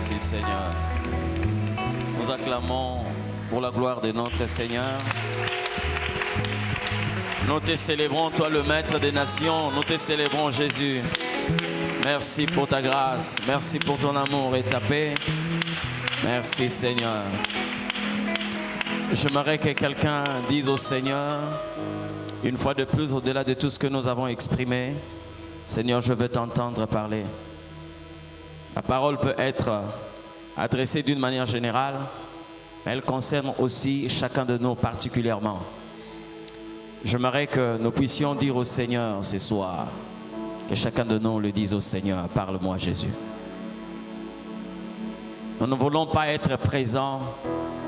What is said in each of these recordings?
Merci Seigneur. Nous acclamons pour la gloire de notre Seigneur. Nous te célébrons, toi le Maître des nations. Nous te célébrons Jésus. Merci pour ta grâce. Merci pour ton amour et ta paix. Merci Seigneur. J'aimerais que quelqu'un dise au Seigneur, une fois de plus, au-delà de tout ce que nous avons exprimé, Seigneur, je veux t'entendre parler. La parole peut être adressée d'une manière générale, mais elle concerne aussi chacun de nous particulièrement. J'aimerais que nous puissions dire au Seigneur ce soir, que chacun de nous le dise au Seigneur, parle-moi Jésus. Nous ne voulons pas être présents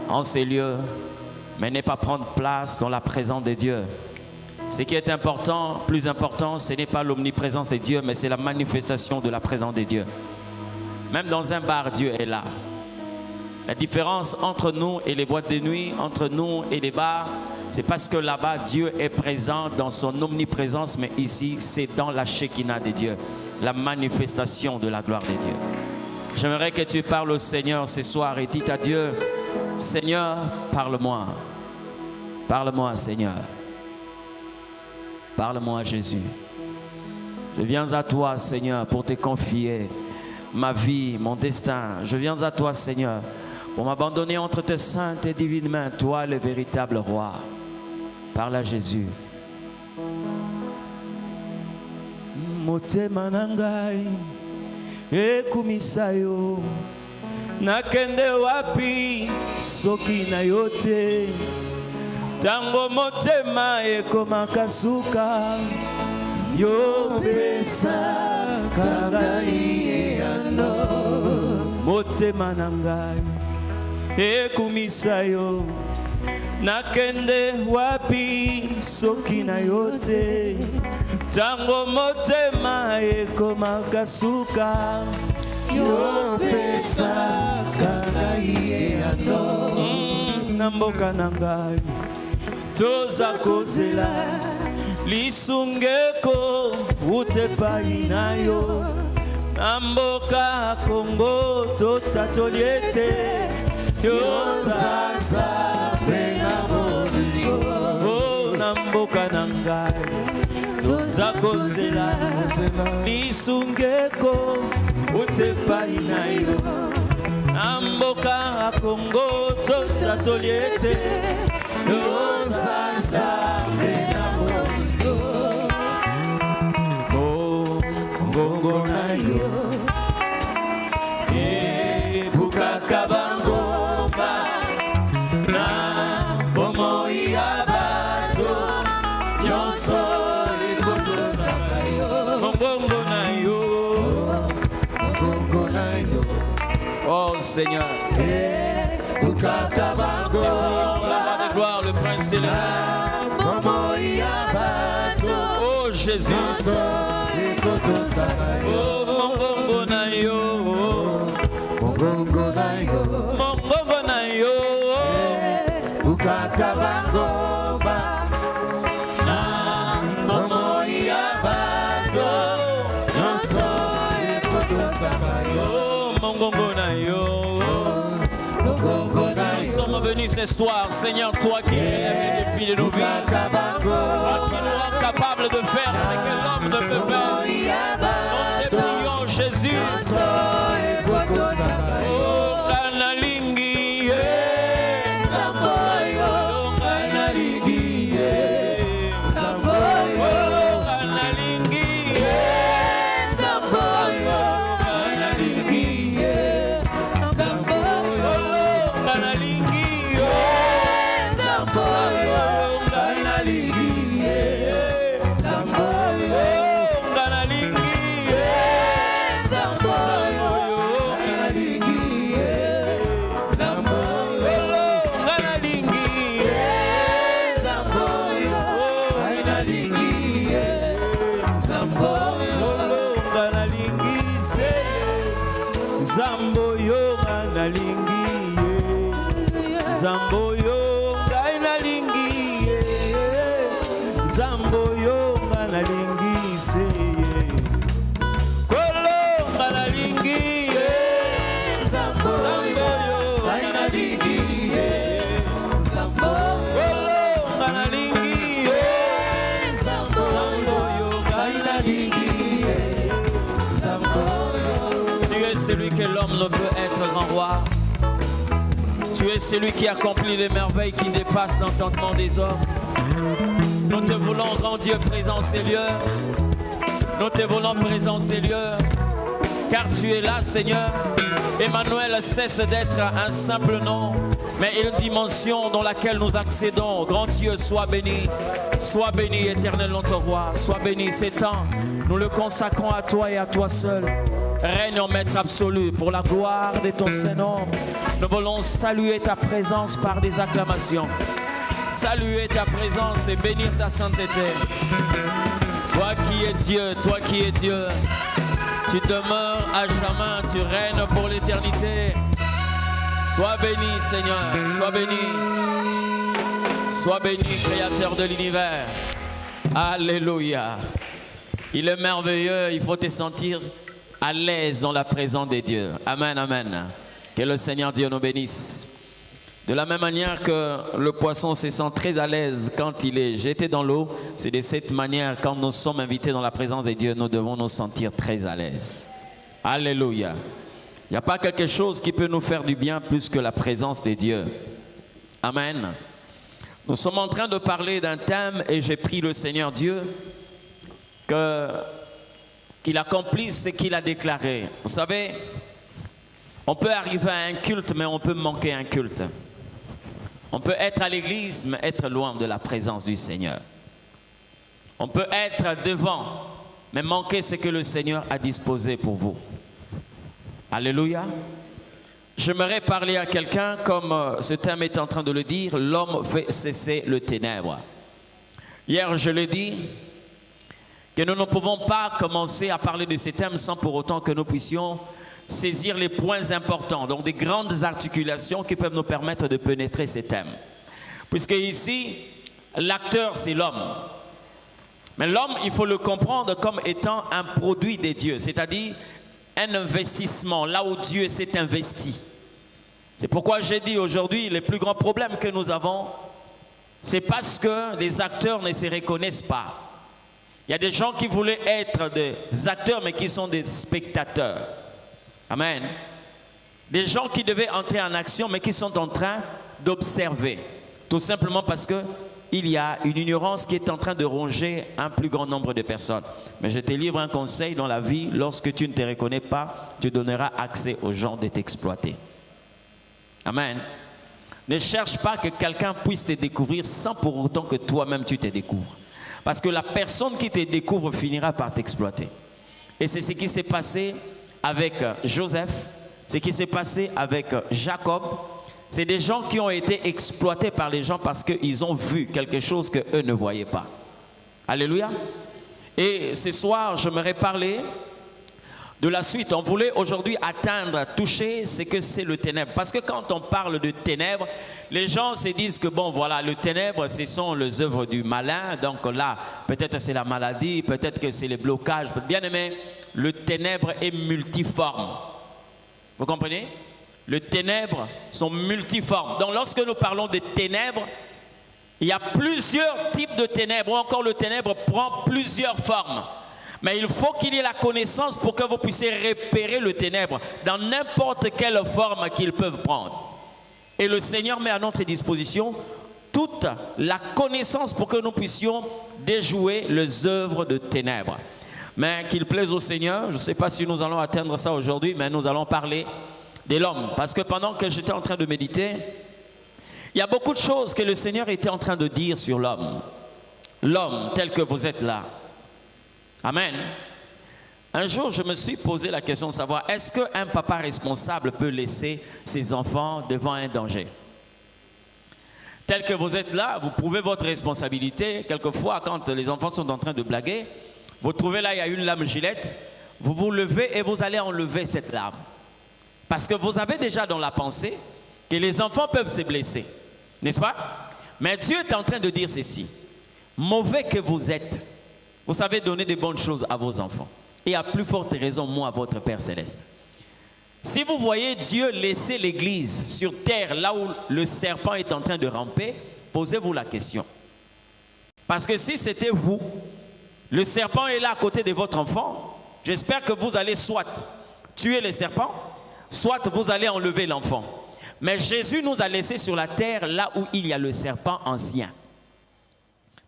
en ces lieux, mais ne pas prendre place dans la présence de Dieu. Ce qui est important, plus important, ce n'est pas l'omniprésence de Dieu, mais c'est la manifestation de la présence de Dieu. Même dans un bar, Dieu est là. La différence entre nous et les boîtes de nuit, entre nous et les bars, c'est parce que là-bas, Dieu est présent dans son omniprésence, mais ici, c'est dans la Shekinah de Dieu, la manifestation de la gloire de Dieu. J'aimerais que tu parles au Seigneur ce soir et dis à Dieu, Seigneur, parle-moi. Parle-moi, Seigneur. Parle-moi, Jésus. Je viens à toi, Seigneur, pour te confier ma vie, mon destin. Je viens à toi, Seigneur, pour m'abandonner entre tes saintes et divines mains, toi, le véritable roi. Parle à Jésus. Motema nangai ekumisayo nakende wapi soki na yote tango motema ekomakasuka yo pesa kangai ano motema nangai ekumisayo nakende wapi soki na yote tango motema ekomakasuka yo pesa kangai ano namboka nangai toza kozela lisungeko utepai nayo namboka Kongo totatoliete yo zaza benga bolingo namboka nangai toza kozela lisungeko utepai nayo namboka Kongo totatoliete yo zaza benga bolingo bongo nayo bukakabangomba na bomoi ya bato nyonso ekotosaka yo bongo nayo Oh Seigneur, bukakabangomba de gloire, le prince céleste. bomoi ya bato Oh Jésus, nyonso ekotosaka yo Mongongo na yo, bongo nayo Mongongo na yo, bukakabangomba na bomoi ya bato nyonso ekotosaka yo Mongongo na yo. bongo Nous nayo sommes venus ce soir, Seigneur, toi qui es le fil de nos vies, toi qui nous rends capables de faire ce que l'homme ne peut faire. Nous te prions, Jésus. Oh, Kanalingi, Zamboyo, Kanalingi, Zamboyo, Kanalingi, Zamboyo, Kanalingi, Zamboyo, Kanalingi, Zamboyo, Kanalingi, Zamboyo, Kanalingi, Zamboyo, Kanalingi, Zamboyo kanalingi Zamboyo kanalingi Zamboyo kanalingi Kolo kanalingi celui que l'homme ne peut être, grand roi. Tu es celui qui accomplit les merveilles qui dépassent l'entendement des hommes. Nous te voulons, grand Dieu, présent en ces lieux. Nous te voulons présent en ces lieux, car tu es là, Seigneur. Emmanuel cesse d'être un simple nom, mais une dimension dans laquelle nous accédons. Grand Dieu, sois béni, éternel notre roi, sois béni. Ces temps, nous le consacrons à toi et à toi seul. Règne en maître absolu pour la gloire de ton Saint-Nom. Nous voulons saluer ta présence par des acclamations. Saluer ta présence et bénir ta sainteté. Toi qui es Dieu, toi qui es Dieu, tu demeures à jamais, tu règnes pour l'éternité. Sois béni, Seigneur, sois béni. Sois béni, Créateur de l'univers. Alléluia. Il est merveilleux, il faut te sentir à l'aise dans la présence de Dieu. Amen, amen. Que le Seigneur Dieu nous bénisse. De la même manière que le poisson se sent très à l'aise quand il est jeté dans l'eau, c'est de cette manière, quand nous sommes invités dans la présence de Dieu, nous devons nous sentir très à l'aise. Alléluia. Il n'y a pas quelque chose qui peut nous faire du bien plus que la présence de Dieu. Amen. Nous sommes en train de parler d'un thème et j'ai prié le Seigneur Dieu qu'il accomplisse ce qu'il a déclaré. Vous savez, on peut arriver à un culte, mais on peut manquer un culte. On peut être à l'église, mais être loin de la présence du Seigneur. On peut être devant, mais manquer ce que le Seigneur a disposé pour vous. Alléluia. J'aimerais parler à quelqu'un, comme ce thème est en train de le dire, l'homme fait cesser le ténèbre. Hier, je l'ai dit, que nous ne pouvons pas commencer à parler de ces thèmes sans pour autant que nous puissions saisir les points importants, donc des grandes articulations qui peuvent nous permettre de pénétrer ces thèmes. Puisque ici, l'acteur, c'est l'homme. Mais l'homme, il faut le comprendre comme étant un produit des dieux, c'est-à-dire un investissement, là où Dieu s'est investi. C'est pourquoi j'ai dit aujourd'hui, les plus grands problèmes que nous avons, c'est parce que les acteurs ne se reconnaissent pas. Il y a des gens qui voulaient être des acteurs, mais qui sont des spectateurs. Amen. Des gens qui devaient entrer en action, mais qui sont en train d'observer. Tout simplement parce qu'il y a une ignorance qui est en train de ronger un plus grand nombre de personnes. Mais je te livre un conseil dans la vie, lorsque tu ne te reconnais pas, tu donneras accès aux gens de t'exploiter. Amen. Ne cherche pas que quelqu'un puisse te découvrir sans pour autant que toi-même tu te découvres. Parce que la personne qui te découvre finira par t'exploiter. Et c'est ce qui s'est passé avec Joseph, ce qui s'est passé avec Jacob. C'est des gens qui ont été exploités par les gens parce qu'ils ont vu quelque chose qu'eux ne voyaient pas. Alléluia. Et ce soir, j'aimerais parler de la suite. On voulait aujourd'hui atteindre, toucher ce que c'est le ténèbre. Parce que quand on parle de ténèbres, les gens se disent que bon voilà, le ténèbre, ce sont les œuvres du malin. Donc là, peut-être c'est la maladie, peut-être que c'est les blocages. Bien aimé, le ténèbre est multiforme. Vous comprenez? Les ténèbres sont multiformes. Donc lorsque nous parlons de ténèbres, il y a plusieurs types de ténèbres. Ou encore le ténèbre prend plusieurs formes. Mais il faut qu'il y ait la connaissance pour que vous puissiez repérer le ténèbre dans n'importe quelle forme qu'ils peuvent prendre. Et le Seigneur met à notre disposition toute la connaissance pour que nous puissions déjouer les œuvres de ténèbres. Mais qu'il plaise au Seigneur, je ne sais pas si nous allons atteindre ça aujourd'hui, mais nous allons parler de l'homme. Parce que pendant que j'étais en train de méditer, il y a beaucoup de choses que le Seigneur était en train de dire sur l'homme. L'homme tel que vous êtes là. Amen. Un jour, je me suis posé la question de savoir, est-ce qu'un papa responsable peut laisser ses enfants devant un danger? Tel que vous êtes là, vous prouvez votre responsabilité. Quelquefois, quand les enfants sont en train de blaguer, vous trouvez là, il y a une lame gilette, vous vous levez et vous allez enlever cette lame. Parce que vous avez déjà dans la pensée que les enfants peuvent se blesser. N'est-ce pas? Mais Dieu est en train de dire ceci. Mauvais que vous êtes, vous savez donner de bonnes choses à vos enfants. Et à plus forte raison, moi, votre Père Céleste. Si vous voyez Dieu laisser l'église sur terre, là où le serpent est en train de ramper, posez-vous la question. Parce que si c'était vous, le serpent est là à côté de votre enfant, j'espère que vous allez soit tuer les serpents, soit vous allez enlever l'enfant. Mais Jésus nous a laissés sur la terre là où il y a le serpent ancien.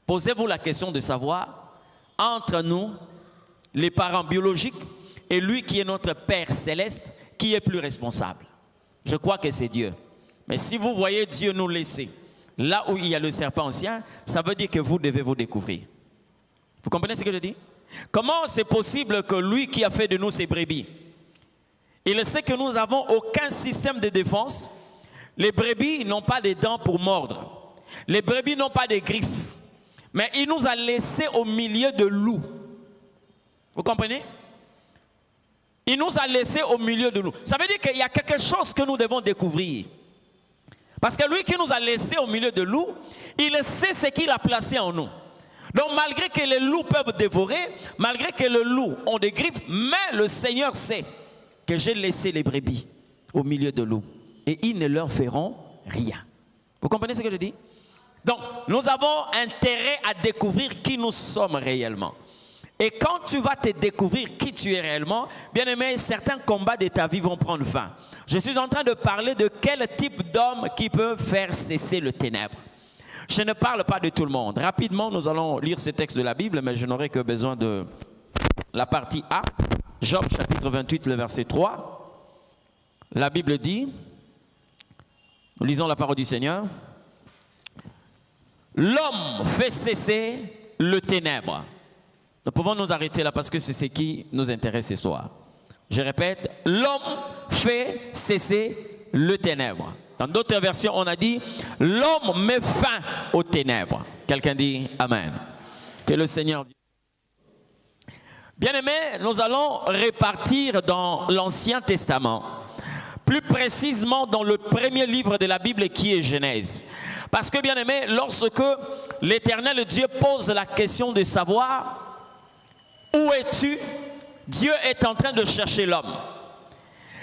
Posez-vous la question de savoir, entre nous, les parents biologiques, et lui qui est notre Père céleste, qui est plus responsable? Je crois que c'est Dieu. Mais si vous voyez Dieu nous laisser là où il y a le serpent ancien, ça veut dire que vous devez vous découvrir. Vous comprenez ce que je dis? Comment c'est possible que lui qui a fait de nous ses brebis, il sait que nous n'avons aucun système de défense. Les brebis n'ont pas de dents pour mordre. Les brebis n'ont pas de griffes. Mais il nous a laissés au milieu de loups. Vous comprenez? Il nous a laissés au milieu de loups. Ça veut dire qu'il y a quelque chose que nous devons découvrir. Parce que lui qui nous a laissés au milieu de loups, il sait ce qu'il a placé en nous. Donc malgré que les loups peuvent dévorer, malgré que les loups ont des griffes, mais le Seigneur sait que j'ai laissé les brebis au milieu de loups. Et ils ne leur feront rien. Vous comprenez ce que je dis? Donc, nous avons intérêt à découvrir qui nous sommes réellement. Et quand tu vas te découvrir qui tu es réellement, bien aimé, certains combats de ta vie vont prendre fin. Je suis en train de parler de quel type d'homme qui peut faire cesser le ténèbre. Je ne parle pas de tout le monde. Rapidement, nous allons lire ces textes de la Bible, mais je n'aurai que besoin de la partie A. Job chapitre 28, le verset 3. La Bible dit, nous lisons la parole du Seigneur. L'homme fait cesser le ténèbre. Nous pouvons nous arrêter là parce que c'est ce qui nous intéresse ce soir. Je répète, l'homme fait cesser le ténèbre. Dans d'autres versions, on a dit, l'homme met fin aux ténèbres. Quelqu'un dit Amen. Que le Seigneur dise. Bien-aimés, nous allons répartir dans l'Ancien Testament. Plus précisément dans le premier livre de la Bible qui est Genèse. Parce que, bien-aimés, lorsque l'Éternel Dieu pose la question de savoir où es-tu, Dieu est en train de chercher l'homme.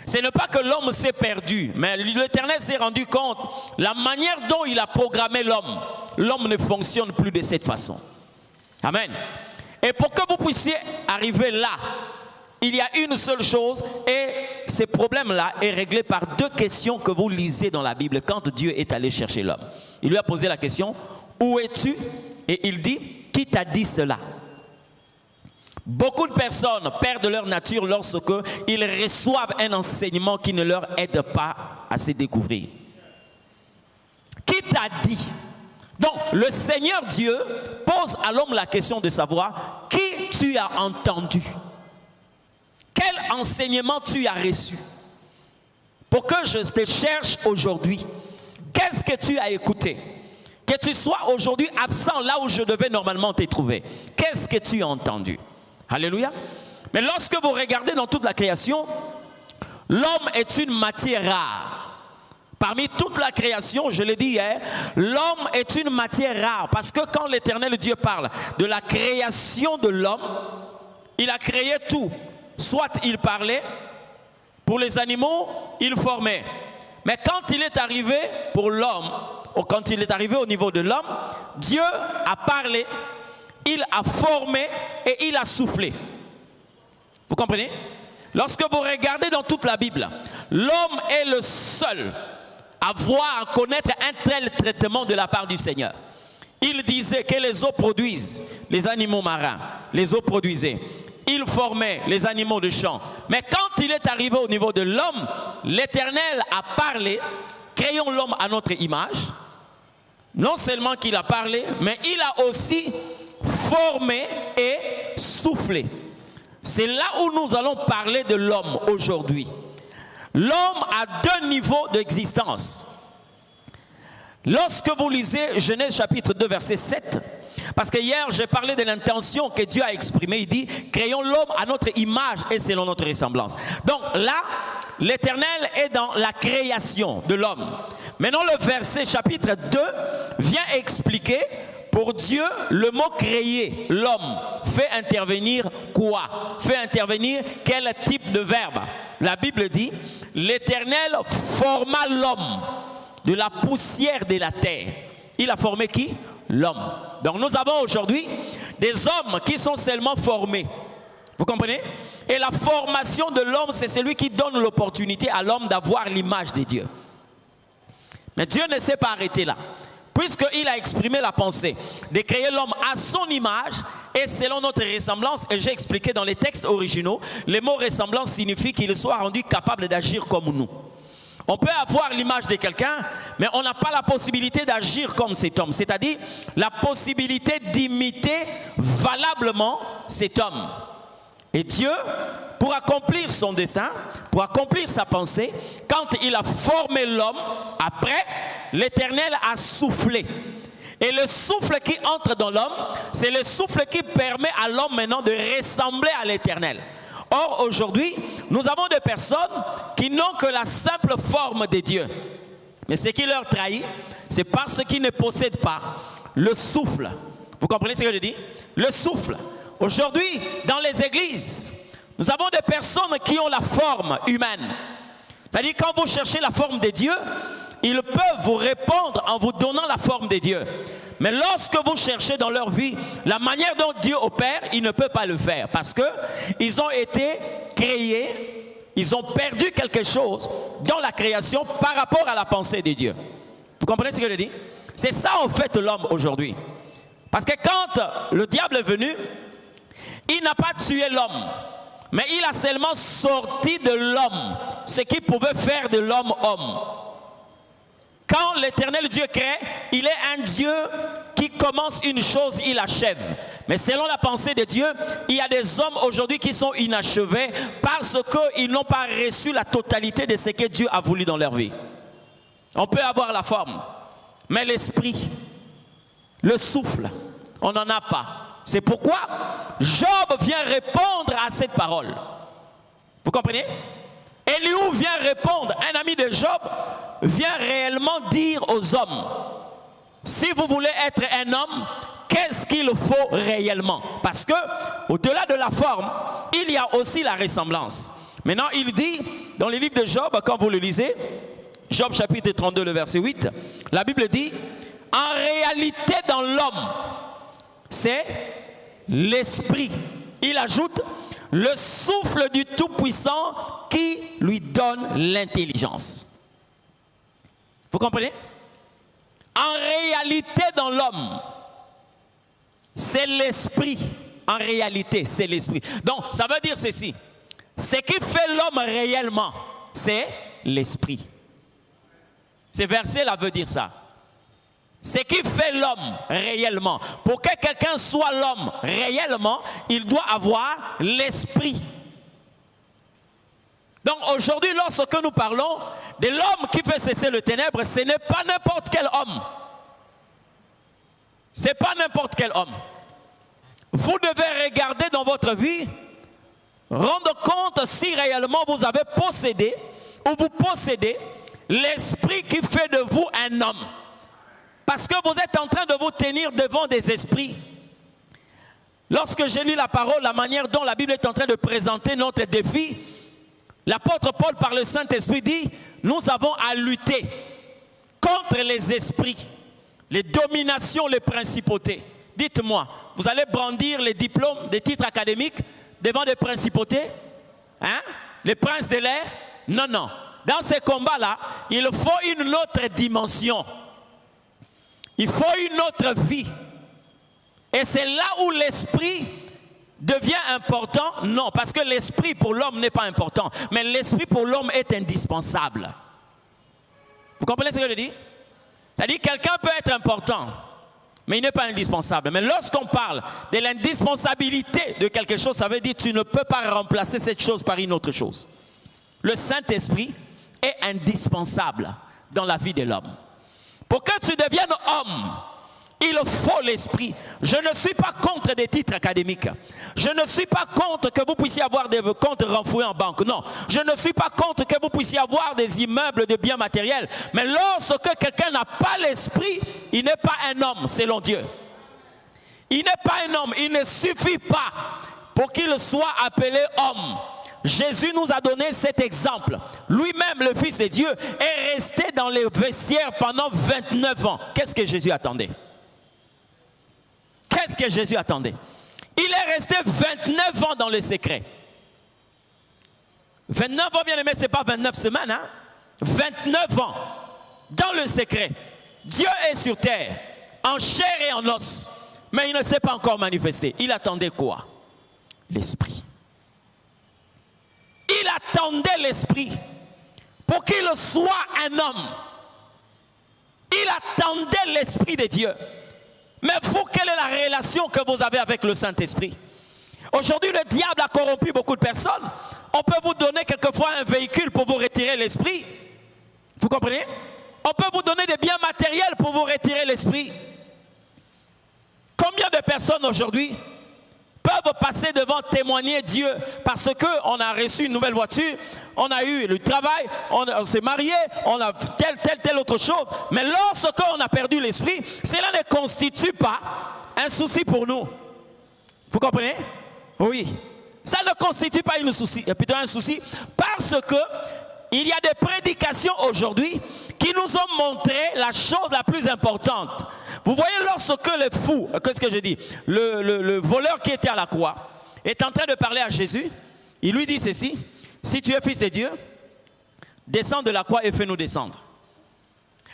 Ce n'est pas que l'homme s'est perdu, mais l'Éternel s'est rendu compte, la manière dont il a programmé l'homme, l'homme ne fonctionne plus de cette façon. Amen. Et pour que vous puissiez arriver là, il y a une seule chose, et ce problème-là est réglé par deux questions que vous lisez dans la Bible quand Dieu est allé chercher l'homme. Il lui a posé la question, où es-tu? Et il dit, qui t'a dit cela? Beaucoup de personnes perdent leur nature lorsque ils reçoivent un enseignement qui ne leur aide pas à se découvrir. Qui t'a dit? Donc, le Seigneur Dieu pose à l'homme la question de savoir qui tu as entendu. Quel enseignement tu as reçu? Pour que je te cherche aujourd'hui, qu'est-ce que tu as écouté? Que tu sois aujourd'hui absent là où je devais normalement te trouver. Qu'est-ce que tu as entendu? Alléluia. Mais lorsque vous regardez dans toute la création, l'homme est une matière rare. Parmi toute la création, je l'ai dit hier, l'homme est une matière rare. Parce que quand l'Éternel Dieu parle de la création de l'homme, il a créé tout. Soit il parlait, pour les animaux, il formait. Mais quand il est arrivé pour l'homme, ou quand il est arrivé au niveau de l'homme, Dieu a parlé, il a formé et il a soufflé. Vous comprenez? Lorsque vous regardez dans toute la Bible, l'homme est le seul à voir, à connaître un tel traitement de la part du Seigneur. Il disait que les eaux produisent les animaux marins, les eaux produisaient. Il formait les animaux de champ. Mais quand il est arrivé au niveau de l'homme, l'Éternel a parlé, créons l'homme à notre image. Non seulement qu'il a parlé, mais il a aussi formé et soufflé. C'est là où nous allons parler de l'homme aujourd'hui. L'homme a deux niveaux d'existence. Lorsque vous lisez Genèse chapitre 2 verset 7, parce que hier j'ai parlé de l'intention que Dieu a exprimée, il dit créons l'homme à notre image et selon notre ressemblance. Donc là, l'Éternel est dans la création de l'homme. Maintenant le verset chapitre 2 vient expliquer pour Dieu le mot créer, l'homme, fait intervenir quoi? Fait intervenir quel type de verbe? La Bible dit l'Éternel forma l'homme de la poussière de la terre. Il a formé qui? L'homme. Donc nous avons aujourd'hui des hommes qui sont seulement formés. Vous comprenez? Et la formation de l'homme, c'est celui qui donne l'opportunité à l'homme d'avoir l'image de Dieu. Mais Dieu ne s'est pas arrêté là. Puisqu'il a exprimé la pensée de créer l'homme à son image et selon notre ressemblance, et j'ai expliqué dans les textes originaux, le mot ressemblance signifie qu'il soit rendu capable d'agir comme nous. On peut avoir l'image de quelqu'un, mais on n'a pas la possibilité d'agir comme cet homme, c'est-à-dire la possibilité d'imiter valablement cet homme. Et Dieu, pour accomplir son destin, pour accomplir sa pensée, quand il a formé l'homme, après, l'Éternel a soufflé. Et le souffle qui entre dans l'homme, c'est le souffle qui permet à l'homme maintenant de ressembler à l'Éternel. Or, aujourd'hui, nous avons des personnes qui n'ont que la simple forme de Dieu. Mais ce qui leur trahit, c'est parce qu'ils ne possèdent pas le souffle. Vous comprenez ce que je dis? Le souffle. Aujourd'hui, dans les églises, nous avons des personnes qui ont la forme humaine. C'est-à-dire, quand vous cherchez la forme de Dieu, ils peuvent vous répondre en vous donnant la forme de Dieu. Mais lorsque vous cherchez dans leur vie la manière dont Dieu opère, ils ne peuvent pas le faire. Parce qu'ils ont été créés, ils ont perdu quelque chose dans la création par rapport à la pensée de Dieu. Vous comprenez ce que je dis? C'est ça en fait l'homme aujourd'hui. Parce que quand le diable est venu, il n'a pas tué l'homme, mais il a seulement sorti de l'homme ce qui pouvait faire de l'homme homme. Quand l'Éternel Dieu crée, il est un Dieu qui commence une chose, il achève. Mais selon la pensée de Dieu, il y a des hommes aujourd'hui qui sont inachevés parce qu'ils n'ont pas reçu la totalité de ce que Dieu a voulu dans leur vie. On peut avoir la forme, mais l'esprit, le souffle, on n'en a pas. C'est pourquoi Job vient répondre à cette parole. Vous comprenez? Élihu vient répondre, un ami de Job vient réellement dire aux hommes, si vous voulez être un homme, qu'est-ce qu'il faut réellement? Parce que au-delà de la forme, il y a aussi la ressemblance. Maintenant, il dit, dans le livre de Job, quand vous le lisez, Job chapitre 32, le verset 8, la Bible dit, en réalité dans l'homme, c'est l'esprit. Il ajoute le souffle du Tout-Puissant qui lui donne l'intelligence. Vous comprenez? En réalité dans l'homme, c'est l'esprit. En réalité, c'est l'esprit. Donc, ça veut dire ceci. Ce qui fait l'homme réellement, c'est l'esprit. Ce verset-là veut dire ça. Ce qui fait l'homme réellement. Pour que quelqu'un soit l'homme réellement, il doit avoir l'esprit. Donc aujourd'hui, lorsque nous parlons de l'homme qui fait cesser le ténèbre, ce n'est pas n'importe quel homme. Ce n'est pas n'importe quel homme. Vous devez regarder dans votre vie, rendre compte si réellement vous avez possédé ou vous possédez l'esprit qui fait de vous un homme. Parce que vous êtes en train de vous tenir devant des esprits. Lorsque j'ai lu la parole, la manière dont la Bible est en train de présenter notre défi, l'apôtre Paul par le Saint-Esprit dit, nous avons à lutter contre les esprits, les dominations, les principautés. Dites-moi, vous allez brandir les diplômes, des titres académiques devant des principautés? Hein? Les princes de l'air? Non, non. Dans ces combats-là, il faut une autre dimension. Il faut une autre vie. Et c'est là où l'esprit devient important. Non, parce que l'esprit pour l'homme n'est pas important. Mais l'esprit pour l'homme est indispensable. Vous comprenez ce que je dis? C'est-à-dire que quelqu'un peut être important, mais il n'est pas indispensable. Mais lorsqu'on parle de l'indispensabilité de quelque chose, ça veut dire que tu ne peux pas remplacer cette chose par une autre chose. Le Saint-Esprit est indispensable dans la vie de l'homme. Pour que tu deviennes homme, il faut l'esprit. Je ne suis pas contre des titres académiques. Je ne suis pas contre que vous puissiez avoir des comptes renfloués en banque. Non. Je ne suis pas contre que vous puissiez avoir des immeubles, des biens matériels. Mais lorsque quelqu'un n'a pas l'esprit, il n'est pas un homme selon Dieu. Il n'est pas un homme. Il ne suffit pas pour qu'il soit appelé homme. Jésus nous a donné cet exemple. Lui-même, le Fils de Dieu, est resté dans les vestiaires pendant 29 ans. Qu'est-ce que Jésus attendait? Qu'est-ce que Jésus attendait? Il est resté 29 ans dans le secret. 29 ans, bien aimé, ce n'est pas 29 semaines, hein? 29 ans dans le secret. Dieu est sur terre, en chair et en os, mais il ne s'est pas encore manifesté. Il attendait quoi? L'Esprit. Il attendait l'Esprit pour qu'il soit un homme. Il attendait l'Esprit de Dieu. Mais vous, quelle est la relation que vous avez avec le Saint-Esprit? Aujourd'hui, le diable a corrompu beaucoup de personnes. On peut vous donner quelquefois un véhicule pour vous retirer l'esprit. Vous comprenez? On peut vous donner des biens matériels pour vous retirer l'esprit. Combien de personnes aujourd'hui peuvent passer devant témoigner Dieu parce qu'on a reçu une nouvelle voiture, on a eu le travail, on s'est marié, on a telle autre chose. Mais lorsqu'on a perdu l'esprit, cela ne constitue pas un souci pour nous. Vous comprenez? Oui. Ça ne constitue pas plutôt un souci parce que il y a des prédications aujourd'hui qui nous ont montré la chose la plus importante. Vous voyez, lorsque le fou, qu'est-ce que je dis, le voleur qui était à la croix est en train de parler à Jésus, il lui dit ceci: si tu es fils de Dieu, descends de la croix et fais-nous descendre.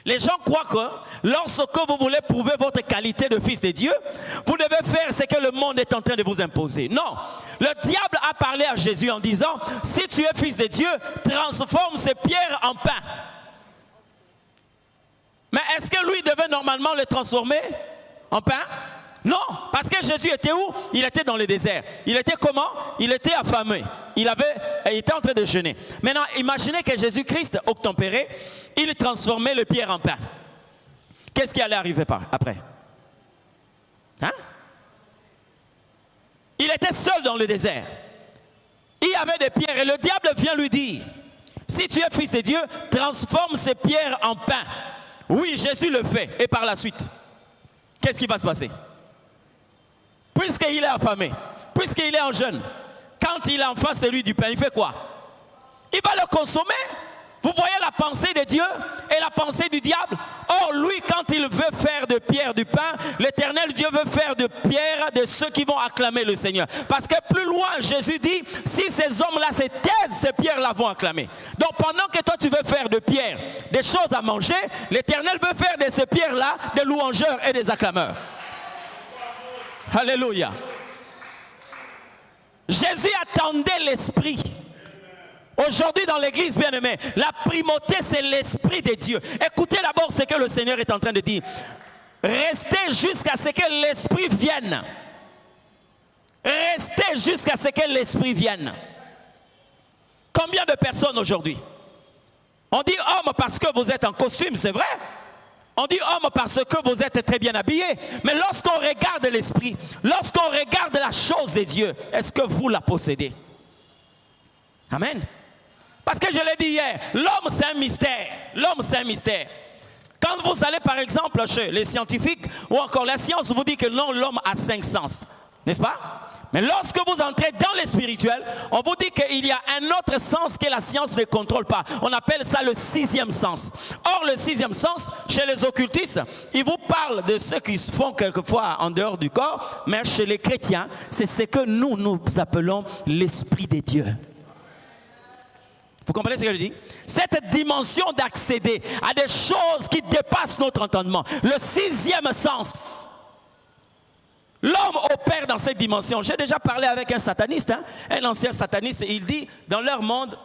Les gens croient que lorsque vous voulez prouver votre qualité de fils de Dieu, vous devez faire ce que le monde est en train de vous imposer. Non, le diable a parlé à Jésus en disant: si tu es fils de Dieu, transforme ces pierres en pain. Mais est-ce que lui devait normalement les transformer en pain? Non, parce que Jésus était où? Il était dans le désert. Il était comment? Il était affamé. Il était en train de jeûner. Maintenant, imaginez que Jésus-Christ, obtempéré, il transformait le pierre en pain. Qu'est-ce qui allait arriver après? Hein? Il était seul dans le désert. Il y avait des pierres et le diable vient lui dire: si tu es fils de Dieu, transforme ces pierres en pain. Oui, Jésus le fait. Et par la suite, qu'est-ce qui va se passer? Puisqu'il est affamé, puisqu'il est en jeûne, quand il est en face de lui du pain, il fait quoi? Il va le consommer. Vous voyez la pensée de Dieu et la pensée du diable? Or, lui, quand il veut faire de pierre du pain, l'Éternel Dieu veut faire de pierre de ceux qui vont acclamer le Seigneur. Parce que plus loin, Jésus dit: si ces hommes-là se taisent, ces pierres-là vont acclamer. Donc, pendant que toi, tu veux faire de pierre des choses à manger, l'Éternel veut faire de ces pierres-là des louangeurs et des acclameurs. Alléluia. Jésus attendait l'Esprit. Aujourd'hui dans l'église, bien aimé, la primauté c'est l'Esprit de Dieu. Écoutez d'abord ce que le Seigneur est en train de dire. Restez jusqu'à ce que l'Esprit vienne. Restez jusqu'à ce que l'Esprit vienne. Combien de personnes aujourd'hui? On dit homme parce que vous êtes en costume, c'est vrai. On dit homme parce que vous êtes très bien habillé. Mais lorsqu'on regarde l'Esprit, lorsqu'on regarde la chose de Dieu, est-ce que vous la possédez? Amen. Parce que je l'ai dit hier, l'homme c'est un mystère. L'homme c'est un mystère. Quand vous allez par exemple chez les scientifiques ou encore la science vous dit que non, l'homme a 5 sens. N'est-ce pas? Mais lorsque vous entrez dans le spirituel, on vous dit qu'il y a un autre sens que la science ne contrôle pas. On appelle ça le 6e sens. Or, le 6e sens, chez les occultistes, ils vous parlent de ce qui se font quelquefois en dehors du corps, mais chez les chrétiens, c'est ce que nous appelons l'Esprit de Dieu. Vous comprenez ce que je dis? Cette dimension d'accéder à des choses qui dépassent notre entendement. Le 6e sens. L'homme opère dans cette dimension. J'ai déjà parlé avec un sataniste, un ancien sataniste, et il dit, dans leur monde,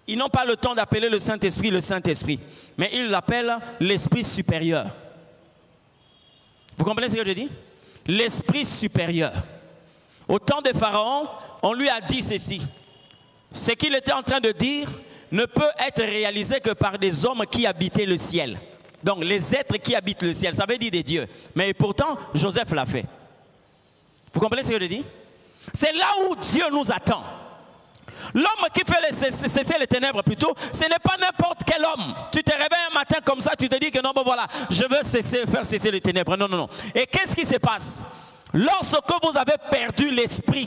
ils n'ont pas le temps d'appeler le Saint-Esprit, mais ils l'appellent l'Esprit supérieur. Vous comprenez ce que je dis? L'Esprit supérieur. Au temps de Pharaon, on lui a dit ceci. Ce qu'il était en train de dire ne peut être réalisé que par des hommes qui habitaient le ciel. Donc les êtres qui habitent le ciel, ça veut dire des dieux. Mais pourtant, Joseph l'a fait. Vous comprenez ce que je dis? C'est là où Dieu nous attend. L'homme qui fait cesser les ténèbres plutôt, ce n'est pas n'importe quel homme. Tu te réveilles un matin comme ça, tu te dis que non, bon voilà, je veux faire cesser les ténèbres. Non, non, non. Et qu'est-ce qui se passe? Lorsque vous avez perdu l'esprit,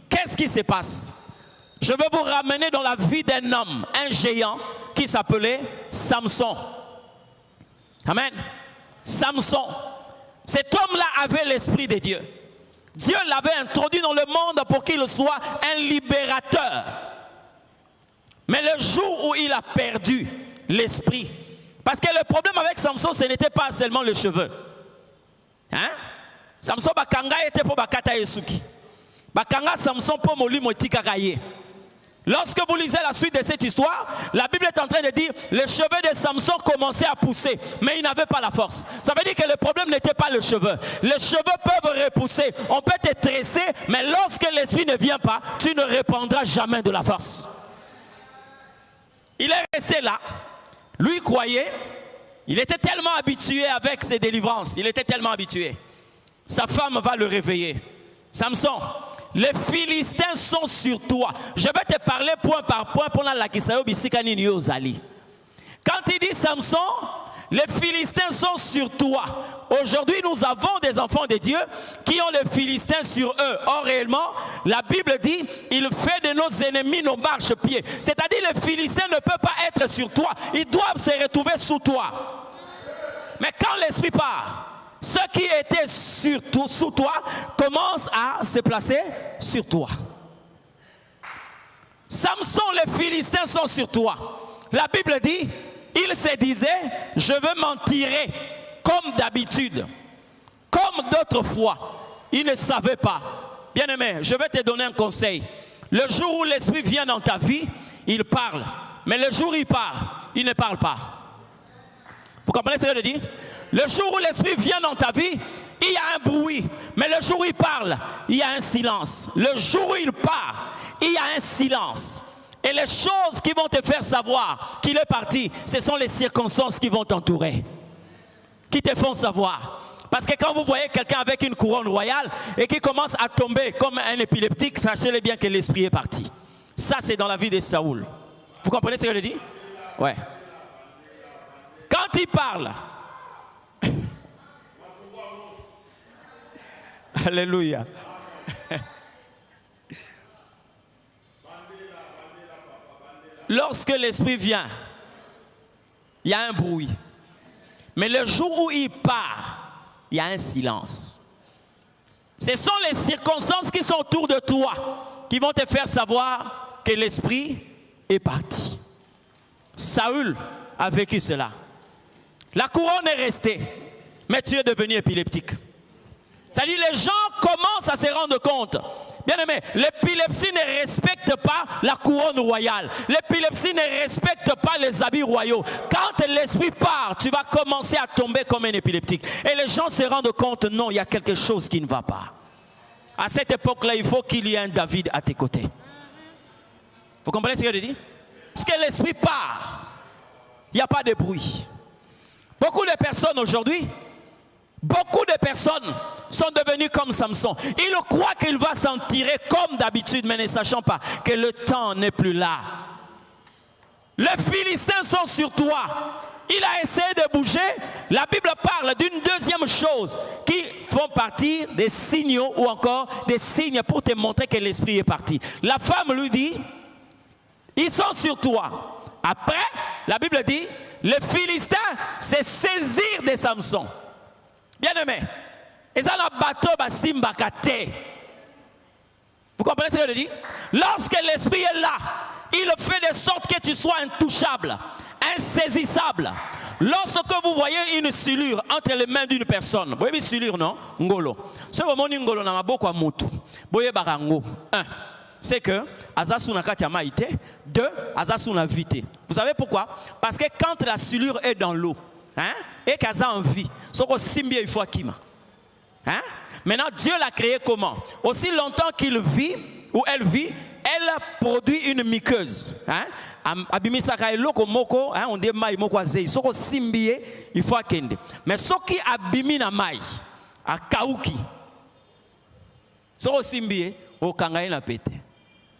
qu'est-ce qui se passe? Je veux vous ramener dans la vie d'un homme, un géant qui s'appelait Samson. Amen. Samson. Cet homme-là avait l'esprit de Dieu. Dieu l'avait introduit dans le monde pour qu'il soit un libérateur. Mais le jour où il a perdu l'esprit, parce que le problème avec Samson, ce n'était pas seulement les cheveux. Hein? Samson bakanga était pour bakata yesuki. Bakanga Samson pour moli motika kaye. Lorsque vous lisez la suite de cette histoire, la Bible est en train de dire les cheveux de Samson commençaient à pousser, mais il n'avait pas la force. Ça veut dire que le problème n'était pas le cheveu. Les cheveux peuvent repousser, on peut te tresser, mais lorsque l'esprit ne vient pas, tu ne répandras jamais de la force. Il est resté là. Lui croyait, il était tellement habitué avec ses délivrances, il était tellement habitué. Sa femme va le réveiller. Samson, les Philistins sont sur toi. Je vais te parler point par point pour la kisayo bisikani ni ozali. Quand il dit Samson, les Philistins sont sur toi. Aujourd'hui, nous avons des enfants de Dieu qui ont les Philistins sur eux. Or, réellement, la Bible dit, il fait de nos ennemis nos marchepieds. C'est-à-dire, les Philistins ne peuvent pas être sur toi. Ils doivent se retrouver sous toi. Mais quand l'esprit part, ceux qui étaient sous toi commencent à se placer sur toi. Samson, les Philistins sont sur toi. La Bible dit, il se disait, je veux m'en tirer comme d'habitude, comme d'autres fois. Il ne savait pas. Bien-aimé, je vais te donner un conseil. Le jour où l'esprit vient dans ta vie, il parle. Mais le jour où il part, il ne parle pas. Vous comprenez ce que je dis? Le jour où l'esprit vient dans ta vie, il y a un bruit. Mais le jour où il parle, il y a un silence. Le jour où il part, il y a un silence. Et les choses qui vont te faire savoir qu'il est parti, ce sont les circonstances qui vont t'entourer, qui te font savoir. Parce que quand vous voyez quelqu'un avec une couronne royale et qui commence à tomber comme un épileptique, sachez-le bien que l'esprit est parti. Ça, c'est dans la vie de Saoul. Vous comprenez ce que je dis? Ouais. Quand il parle, alléluia. Lorsque l'esprit vient, il y a un bruit. Mais le jour où il part, il y a un silence. Ce sont les circonstances qui sont autour de toi qui vont te faire savoir que l'esprit est parti. Saül a vécu cela. La couronne est restée, mais tu es devenu épileptique. C'est-à-dire les gens commencent à se rendre compte. Bien aimé, l'épilepsie ne respecte pas la couronne royale. L'épilepsie ne respecte pas les habits royaux. Quand l'esprit part, tu vas commencer à tomber comme un épileptique. Et les gens se rendent compte, non, il y a quelque chose qui ne va pas. À cette époque-là, il faut qu'il y ait un David à tes côtés. Vous comprenez ce que je dis? Parce que l'esprit part, il n'y a pas de bruit. Beaucoup de personnes aujourd'hui, beaucoup de personnes sont devenues comme Samson. Ils croient qu'il va s'en tirer comme d'habitude, mais ne sachant pas que le temps n'est plus là. Les Philistins sont sur toi. Il a essayé de bouger. La Bible parle d'une deuxième chose qui font partie des signaux ou encore des signes pour te montrer que l'esprit est parti. La femme lui dit, ils sont sur toi. Après, la Bible dit, les Philistins se saisirent de Samson. Bien aimé, vous comprenez ce que je dis? Lorsque l'esprit est là, il fait de sorte que tu sois intouchable, insaisissable. Lorsque vous voyez une silure entre les mains d'une personne, vous voyez une silure, non? Ngolo. Ce moment ngolo na maboko mutu. Boye barango. 1. C'est que Azasuna Katiamaïté. 2. Azasuna vité. Vous savez pourquoi? Parce que quand la silure est dans l'eau, hein, et qu'elle a envie, il faut Akima. Hein? Maintenant, Dieu l'a créé comment? Aussi longtemps qu'il vit, ou elle vit, elle produit une muqueuse. Hein? On dit maï moko azei. Soko simbie, il faut akende. Mais ce qui abimi na maï, a kauki. Soko simbie, au kangaï na pete.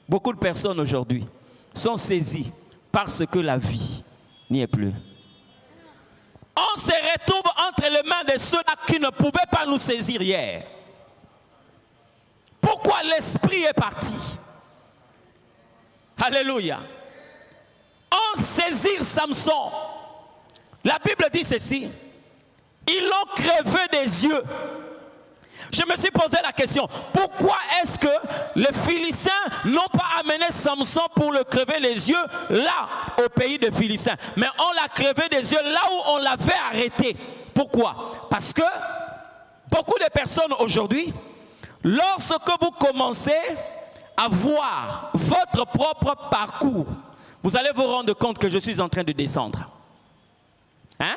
Beaucoup de personnes aujourd'hui sont saisies parce que la vie n'y est plus. On se retrouve entre les mains de ceux-là qui ne pouvaient pas nous saisir hier. Pourquoi l'esprit est parti? Alléluia. On saisit Samson. La Bible dit ceci. Ils l'ont crevé des yeux. Je me suis posé la question, pourquoi est-ce que les Philistins n'ont pas amené Samson pour le crever les yeux là, au pays des Philistins, mais on l'a crevé des yeux là où on l'avait arrêté? Pourquoi? Parce que beaucoup de personnes aujourd'hui, lorsque vous commencez à voir votre propre parcours, vous allez vous rendre compte que je suis en train de descendre. Hein?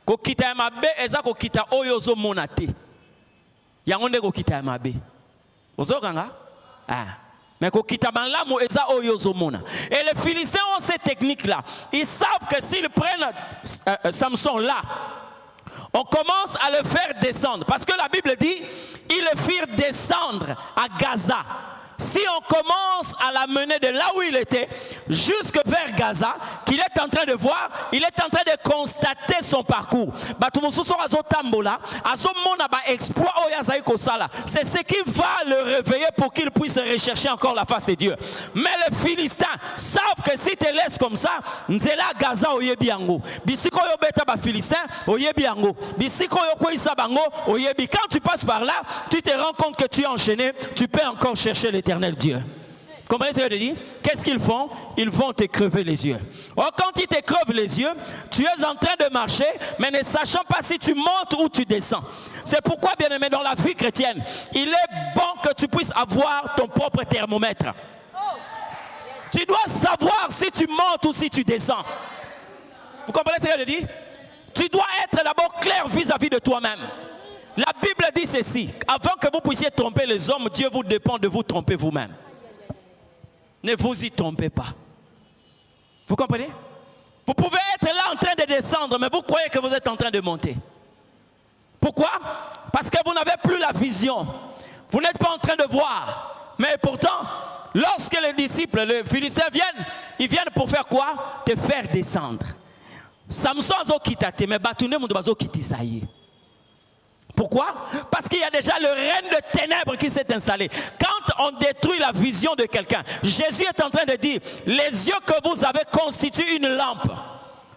Kokita mabe eza kokita oyozo monate. Yangonde kokita mabe. Ozokanga? Ah. Mais kokita banlamu eza oyozo mona. Et les Philistins ont cette technique là. Ils savent que s'ils prennent Samson là, on commence à le faire descendre. Parce que la Bible dit, ils le firent descendre à Gaza. Si on commence à l'amener de là où il était jusque vers Gaza, qu'il est en train de voir, il est en train de constater son parcours. C'est ce qui va le réveiller pour qu'il puisse rechercher encore la face de Dieu. Mais les Philistins savent que si tu laisses comme ça, Nzela Gaza oyebiango. Bisiko yo beta ba Philistins oyebiango. Bisiko yo koisa bango oyebi. Quand tu passes par là, tu te rends compte que tu es enchaîné, tu peux encore chercher l'éternel Dieu. Comprenez ce que je dis? Qu'est-ce qu'ils font? Ils vont te crever les yeux. Or, quand ils te crevent les yeux, tu es en train de marcher, mais ne sachant pas si tu montes ou tu descends. C'est pourquoi, bien aimé, dans la vie chrétienne, il est bon que tu puisses avoir ton propre thermomètre. Tu dois savoir si tu montes ou si tu descends. Vous comprenez ce que je dis? Tu dois être d'abord clair vis-à-vis de toi-même. La Bible dit ceci, avant que vous puissiez tromper les hommes, Dieu vous dépend de vous tromper vous-même. Ne vous y trompez pas. Vous comprenez? Vous pouvez être là en train de descendre, mais vous croyez que vous êtes en train de monter. Pourquoi? Parce que vous n'avez plus la vision. Vous n'êtes pas en train de voir. Mais pourtant, lorsque les disciples, les Philistins viennent, ils viennent pour faire quoi? Te faire descendre. Samson a quitté, mais Batouné Moudoubazo quitté. Pourquoi? Parce qu'il y a déjà le règne de ténèbres qui s'est installé. Quand on détruit la vision de quelqu'un, Jésus est en train de dire, les yeux que vous avez constituent une lampe.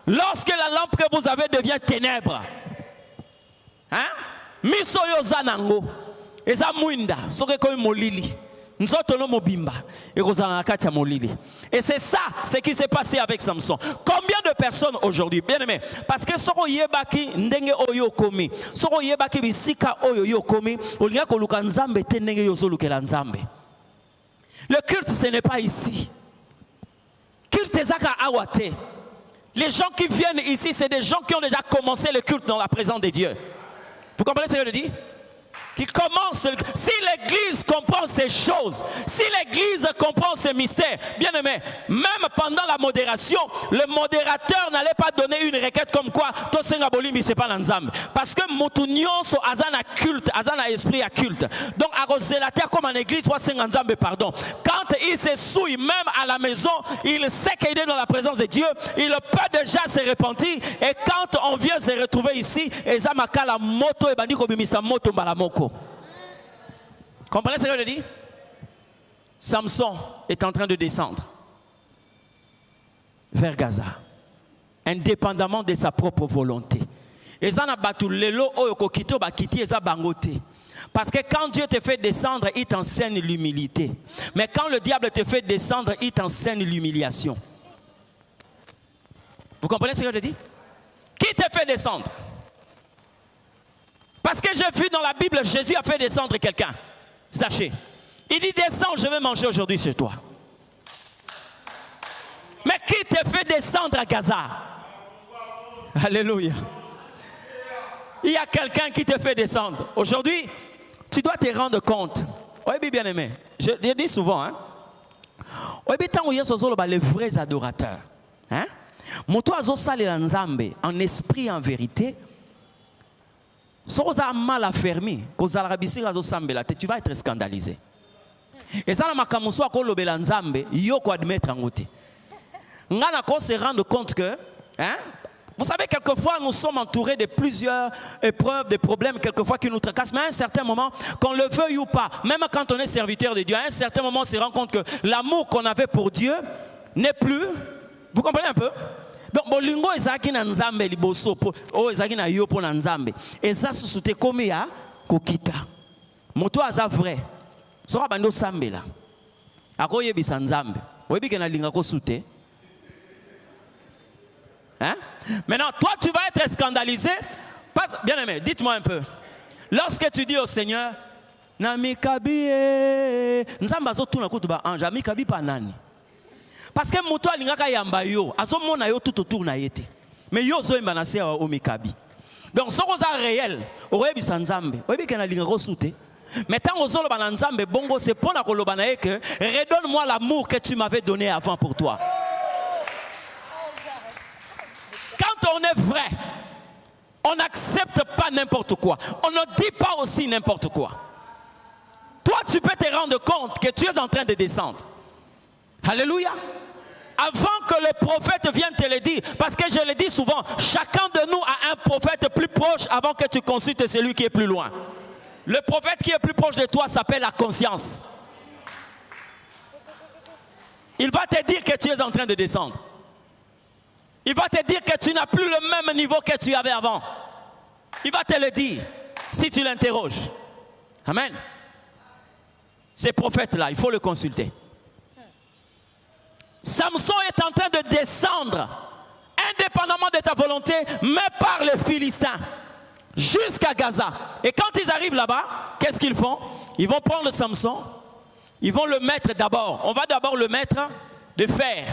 Lorsque la lampe que vous avez devient ténèbres, hein? Misoyo zanango, eza muinda, sokeko molili. Et c'est ça ce qui s'est passé avec Samson. Combien de personnes aujourd'hui, bien aimé, parce que soko yebaki ndenge oyo komi, soko yebaki bisika oyo yo komi, olinga koluka nzambe te ndenge yozo lukela nzambe. Le culte ce n'est pas ici. Culte ezaka awate. Les gens qui viennent ici, c'est des gens qui ont déjà commencé le culte dans la présence de Dieu. Vous comprenez ce que je dis? Qui commence, si l'église comprend ces choses, si l'église comprend ces mystères, bien aimé, même pendant la modération, le modérateur n'allait pas donner une requête comme quoi Tosenga Bolimi c'est pas l'ensemble. Parce que Moutunion so azana culte, azana esprit à culte. Donc à Roselater comme en église, pardon. Quand il se souille même à la maison, il sait qu'il est dans la présence de Dieu, il peut déjà se repentir. Et quand on vient se retrouver ici, Ezamaka la moto et bandiko bimisa moto balamoko. Comprenez ce que je dis? Samson est en train de descendre vers Gaza, indépendamment de sa propre volonté. Parce que quand Dieu te fait descendre, il t'enseigne l'humilité. Mais quand le diable te fait descendre, il t'enseigne l'humiliation. Vous comprenez ce que je dis? Qui te fait descendre? Parce que j'ai vu dans la Bible, Jésus a fait descendre quelqu'un. Sachez, il dit descends, je vais manger aujourd'hui chez toi. Mais qui te fait descendre à Gaza? Alléluia. Il y a quelqu'un qui te fait descendre. Aujourd'hui, tu dois te rendre compte. Oui, bien aimé. Je dis souvent, hein. Oui, les vrais adorateurs. Hein? En esprit, en vérité. Si tu as mal affermi, tu vas être scandalisé. Et ça, il faut admettre en côté. On se rendre compte que, hein, vous savez, quelquefois, nous sommes entourés de plusieurs épreuves, de problèmes, quelquefois qui nous tracassent. Mais à un certain moment, qu'on le veuille ou pas, même quand on est serviteur de Dieu, à un certain moment, on se rend compte que l'amour qu'on avait pour Dieu n'est plus. Vous comprenez un peu? Donc, bolingo ezaki na nzambe liboso po o ezaki na yo po na nzambe eza susute komi ya kokita. moto aza vrai. Sora bando sambela. Ako yebisa nzambe. Webi ke na linga ko sute. Hein? Maintenant, toi, tu vas être scandalisé. Bien aimé, dites-moi un peu. Lorsque tu dis au Seigneur, Namikabi, Nzamba zotuna kutuba ange, Namikabi pa nani? Parce que moto alingaka yamba yo, azo mona yo tout autour na yete. Mais yo zo imba na se o mikabi. Donc, ce qui est réel, orebi sa Nzambe, orebi ke na linga ko sute. Mais tant que zolo ba Nzambe bongo, c'est pour na koloba na que redonne-moi l'amour que tu m'avais donné avant pour toi. Quand on est vrai, on n'accepte pas n'importe quoi. On ne dit pas aussi n'importe quoi. Toi, tu peux te rendre compte que tu es en train de descendre. Alléluia. Avant que le prophète vienne te le dire, parce que je le dis souvent, chacun de nous a un prophète plus proche avant que tu consultes celui qui est plus loin. Le prophète qui est plus proche de toi s'appelle la conscience. Il va te dire que tu es en train de descendre. Il va te dire que tu n'as plus le même niveau que tu avais avant. Il va te le dire si tu l'interroges. Amen. Ces prophètes-là, il faut le consulter. Samson est en train de descendre, indépendamment de ta volonté, mais par les Philistins, jusqu'à Gaza. Et quand ils arrivent là-bas, qu'est-ce qu'ils font? Ils vont prendre Samson, ils vont le mettre d'abord. On va d'abord le mettre de fer.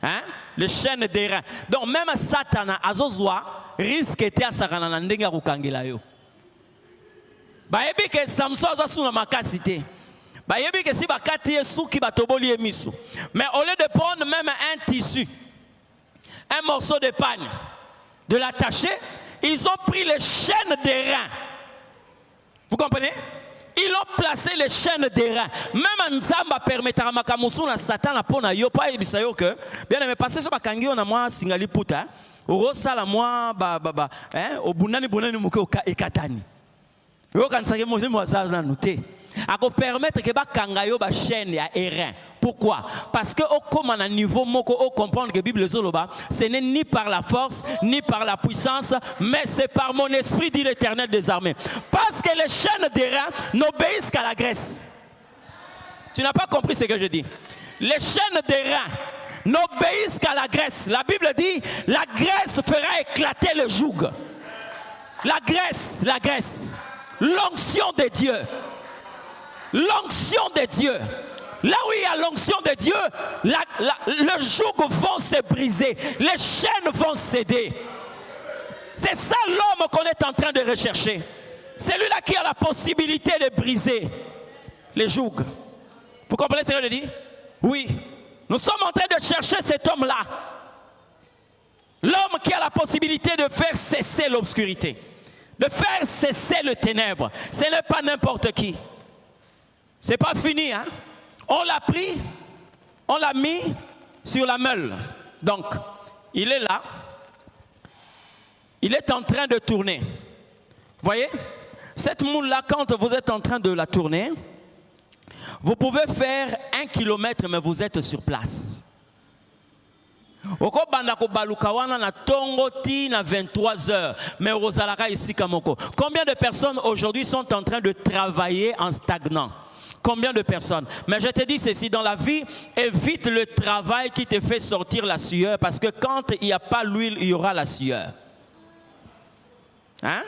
Hein? Les chaînes des reins. Donc même Satan azozwa risque était à Sarana ndenga kukangela yo. Bayebi ke Samson azasuna makasité. Bayebi ke si bakati suki batoboli emisu. Mais au lieu de prendre même un tissu, un morceau de pagne, de l'attacher, ils ont pris les chaînes des reins. Vous comprenez? Ils ont placé les chaînes des reins. Même Nzamba permettra makamusu na Satan pona yo pa ebisa yo que bien aimé passer sur bakangi on a moi singali puta orosa la moi hein obunani bonani muke ekatani. Yo kansake mo za na noter. Ako permettre que bakanga yo ba chaîne ya rein. Pourquoi? Parce que au comme à niveau moko au comprendre que Bible zoloba, ce n'est ni par la force ni par la puissance, mais c'est par mon esprit dit l'Éternel des armées. Parce que les chaînes des reins n'obéissent qu'à la graisse. Tu n'as pas compris ce que je dis. Les chaînes des reins n'obéissent qu'à la graisse. La Bible dit la graisse fera éclater le joug. La graisse, l'onction de Dieu. L'onction de Dieu. Là où il y a l'onction de Dieu, le joug vont se briser, les chaînes vont céder. C'est ça l'homme qu'on est en train de rechercher. Celui-là qui a la possibilité de briser les jougs. Vous comprenez ce que je dis? Oui. Nous sommes en train de chercher cet homme-là. L'homme qui a la possibilité de faire cesser l'obscurité, de faire cesser le ténèbre. Ce n'est pas n'importe qui. Ce n'est pas fini, hein? On l'a pris, on l'a mis sur la meule. Donc, il est là. Il est en train de tourner. Voyez? Cette moule-là, quand vous êtes en train de la tourner, vous pouvez faire 1 kilomètre, mais vous êtes sur place. Na tongo ti na 23 heures, mais ici kamoko. Combien de personnes aujourd'hui sont en train de travailler en stagnant? Combien de personnes? Mais je te dis ceci, dans la vie, évite le travail qui te fait sortir la sueur, parce que quand il n'y a pas l'huile, il y aura la sueur. Hein?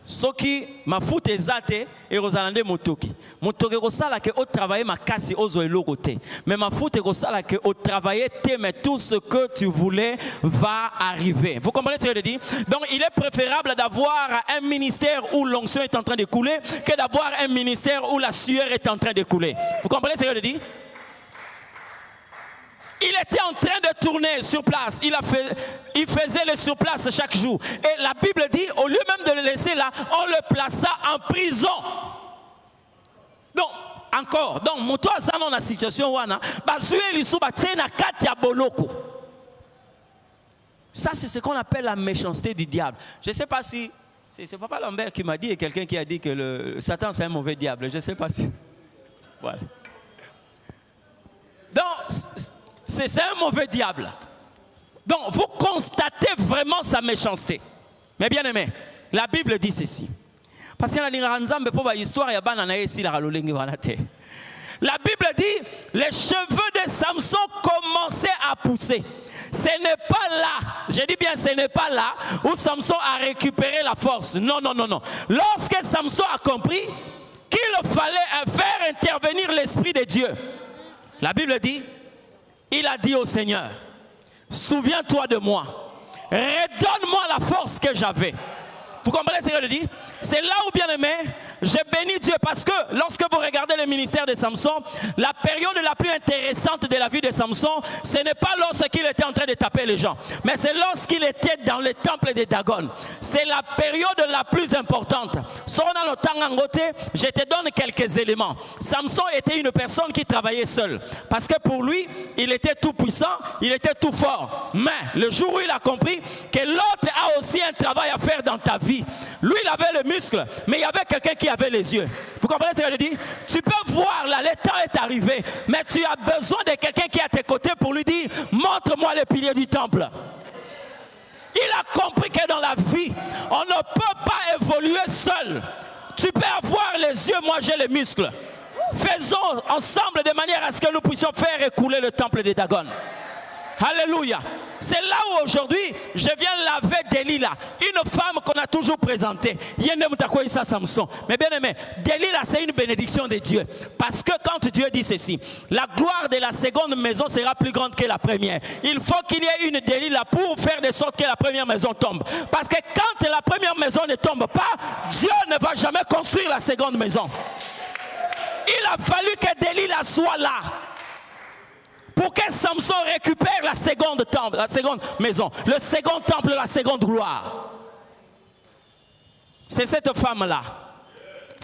Soki mafuta ezate et rozalande motoki. Motoki kosala ke o travailler makasi ozo eloko te. Mais mafuta kosala ke o travailler te, mais tout ce que tu voulais va arriver. Vous comprenez ce que je dis? Donc il est préférable d'avoir un ministère où l'onction est en train de couler que d'avoir un ministère où la sueur est en train de couler. Vous comprenez ce que je dis? Il était en train de tourner sur place. Il faisait le sur place chaque jour. Et la Bible dit, au lieu même de le laisser là, on le plaça en prison. Donc, encore, donc, moto azana dans la situation wana, ça, c'est ce qu'on appelle la méchanceté du diable. Je ne sais pas si, c'est Papa Lambert qui m'a dit, et quelqu'un qui a dit que le Satan c'est un mauvais diable. Je ne sais pas si. Voilà. Donc, c'est un mauvais diable. Donc, vous constatez vraiment sa méchanceté. Mais bien aimé, la Bible dit ceci. Parce qu'il y a une histoire, il y a la Bible dit, les cheveux de Samson commençaient à pousser. Ce n'est pas là, je dis bien ce n'est pas là où Samson a récupéré la force. Non, non, non, non. Lorsque Samson a compris qu'il fallait faire intervenir l'Esprit de Dieu, la Bible dit, il a dit au Seigneur, souviens-toi de moi, redonne-moi la force que j'avais. Vous comprenez ce que je dis? C'est là où, bien aimé, je bénis Dieu parce que lorsque vous regardez le ministère de Samson, la période la plus intéressante de la vie de Samson, ce n'est pas lorsqu'il était en train de taper les gens, mais c'est lorsqu'il était dans le temple de Dagon. C'est la période la plus importante. Je te donne quelques éléments. Samson était une personne qui travaillait seul parce que pour lui, il était tout puissant, il était tout fort. Mais le jour où il a compris que l'autre a aussi un travail à faire dans ta vie, lui il avait le muscle, mais il y avait quelqu'un qui avait les yeux. Vous comprenez ce que je dis? Tu peux voir là, le temps est arrivé, mais tu as besoin de quelqu'un qui est à tes côtés pour lui dire, montre-moi les piliers du temple. Il a compris que dans la vie, on ne peut pas évoluer seul. Tu peux avoir les yeux, moi j'ai les muscles. Faisons ensemble de manière à ce que nous puissions faire écouler le temple de Dagon. Alléluia. C'est là où aujourd'hui, je viens laver Delilah, une femme qu'on a toujours présentée. Samson. Mais bien aimé, Delilah c'est une bénédiction de Dieu. Parce que quand Dieu dit ceci, la gloire de la seconde maison sera plus grande que la première. Il faut qu'il y ait une Delilah pour faire de sorte que la première maison tombe. Parce que quand la première maison ne tombe pas, Dieu ne va jamais construire la seconde maison. Il a fallu que Delilah soit là pour que Samson récupère la seconde temple, la seconde maison, le second temple, la seconde gloire. C'est cette femme-là.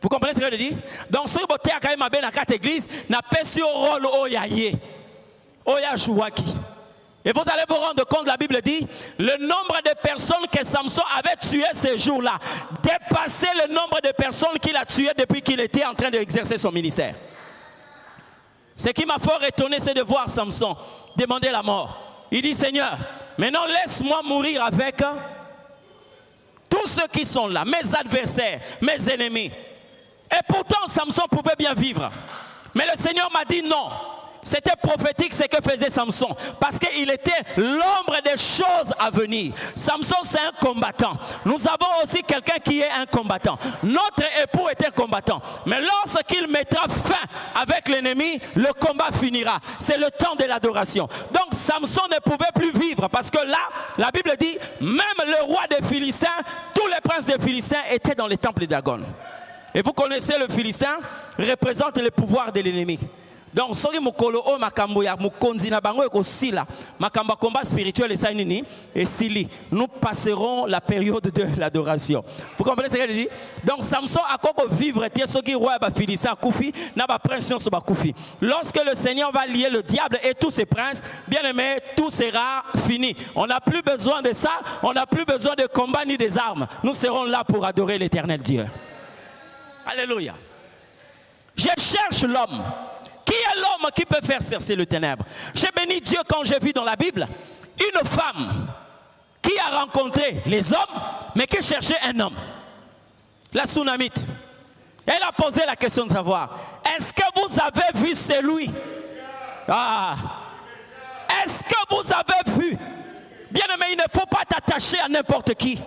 Vous comprenez ce que je dis? Donc, si vous avez quand même à la carte église, n'a pas su au rôle oyaye, oyajouaki. Et vous allez vous rendre compte, la Bible dit, le nombre de personnes que Samson avait tuées ces jours-là dépassait le nombre de personnes qu'il a tuées depuis qu'il était en train d'exercer son ministère. Ce qui m'a fort étonné, c'est de voir Samson demander la mort. Il dit, Seigneur, maintenant laisse-moi mourir avec tous ceux qui sont là, mes adversaires, mes ennemis. Et pourtant, Samson pouvait bien vivre. Mais le Seigneur m'a dit non. C'était prophétique ce que faisait Samson. Parce qu'il était l'ombre des choses à venir. Samson, c'est un combattant. Nous avons aussi quelqu'un qui est un combattant. Notre époux est un combattant. Mais lorsqu'il mettra fin avec l'ennemi, le combat finira. C'est le temps de l'adoration. Donc Samson ne pouvait plus vivre. Parce que là, la Bible dit, même le roi des Philistins, tous les princes des Philistins étaient dans les temples de Dagon. Et vous connaissez le Philistin représente le pouvoir de l'ennemi. Donc, si mukolo o makambo ya mukonzi na bango ekosila makambo combat spirituel et sainini et sili, nous passerons la période de l'adoration. Vous comprenez ce que je dis? Donc Samson a encore vivre tie soki roi ba Philistin kufi na ba prince sur ba kufi. Lorsque le Seigneur va lier le diable et tous ses princes, bien aimé, tout sera fini. On n'a plus besoin de ça, on n'a plus besoin de combat ni des armes. Nous serons là pour adorer l'Éternel Dieu. Alléluia. Je cherche l'homme. Qui est l'homme qui peut faire cesser le ténèbre? J'ai béni Dieu quand j'ai vu dans la Bible une femme qui a rencontré les hommes, mais qui cherchait un homme. La Sunamite. Elle a posé la question de savoir, est-ce que vous avez vu celui? Est-ce que vous avez vu? Bien aimé, il ne faut pas t'attacher à n'importe qui.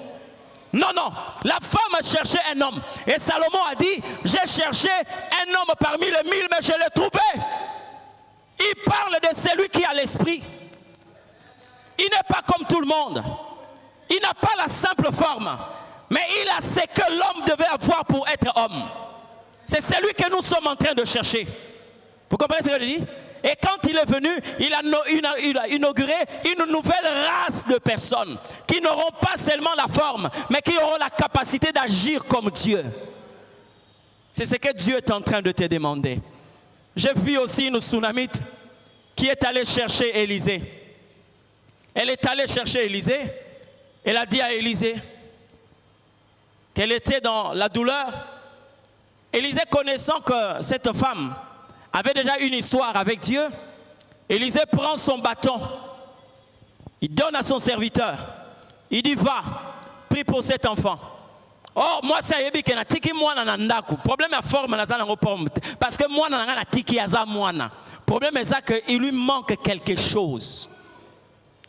Non, non, la femme cherchait un homme. Et Salomon a dit, j'ai cherché un homme parmi les 1000, mais je l'ai trouvé. Il parle de celui qui a l'esprit. Il n'est pas comme tout le monde. Il n'a pas la simple forme. Mais il a ce que l'homme devait avoir pour être homme. C'est celui que nous sommes en train de chercher. Vous comprenez ce que je dis? Et quand il est venu, il a inauguré une nouvelle race de personnes qui n'auront pas seulement la forme, mais qui auront la capacité d'agir comme Dieu. C'est ce que Dieu est en train de te demander. J'ai vu aussi une Sunamite qui est allée chercher Élisée. Elle est allée chercher Élisée. Elle a dit à Élisée qu'elle était dans la douleur. Élisée, connaissant que cette femme avait déjà une histoire avec Dieu, Élisée prend son bâton, il donne à son serviteur, il dit va, prie pour cet enfant. Oh, moi, c'est un qui a tiki moi nandaku. Problème à forme, parce que moi, n'a tiki aza moana. Problème est ça qu'il lui manque quelque chose.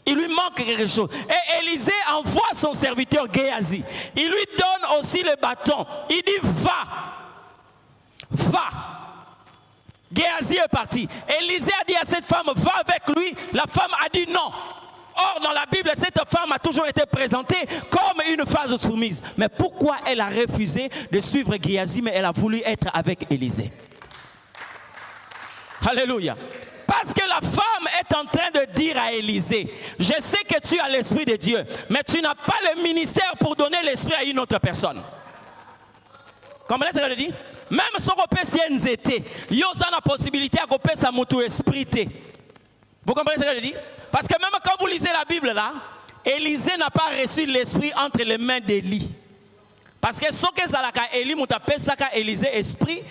Il lui manque quelque chose. Et Élisée envoie son serviteur Géasi. Il lui donne aussi le bâton. Il dit va. Va. Géasi est parti. Élisée a dit à cette femme, va avec lui. La femme a dit non. Or, dans la Bible, cette femme a toujours été présentée comme une phase soumise. Mais pourquoi elle a refusé de suivre Géasi, mais elle a voulu être avec Élisée? Alléluia. Parce que la femme est en train de dire à Élisée, je sais que tu as l'Esprit de Dieu, mais tu n'as pas le ministère pour donner l'Esprit à une autre personne. Comprenez ce que je dis? Même si on peut s'y il y a la possibilité de couper sa moto esprit. Vous comprenez ce que je dis? Parce que même quand vous lisez la Bible là, Élisée n'a pas reçu l'Esprit entre les mains d'Élie. Parce que ce que Zalaka Élie m'a appelé ça Élisée esprit,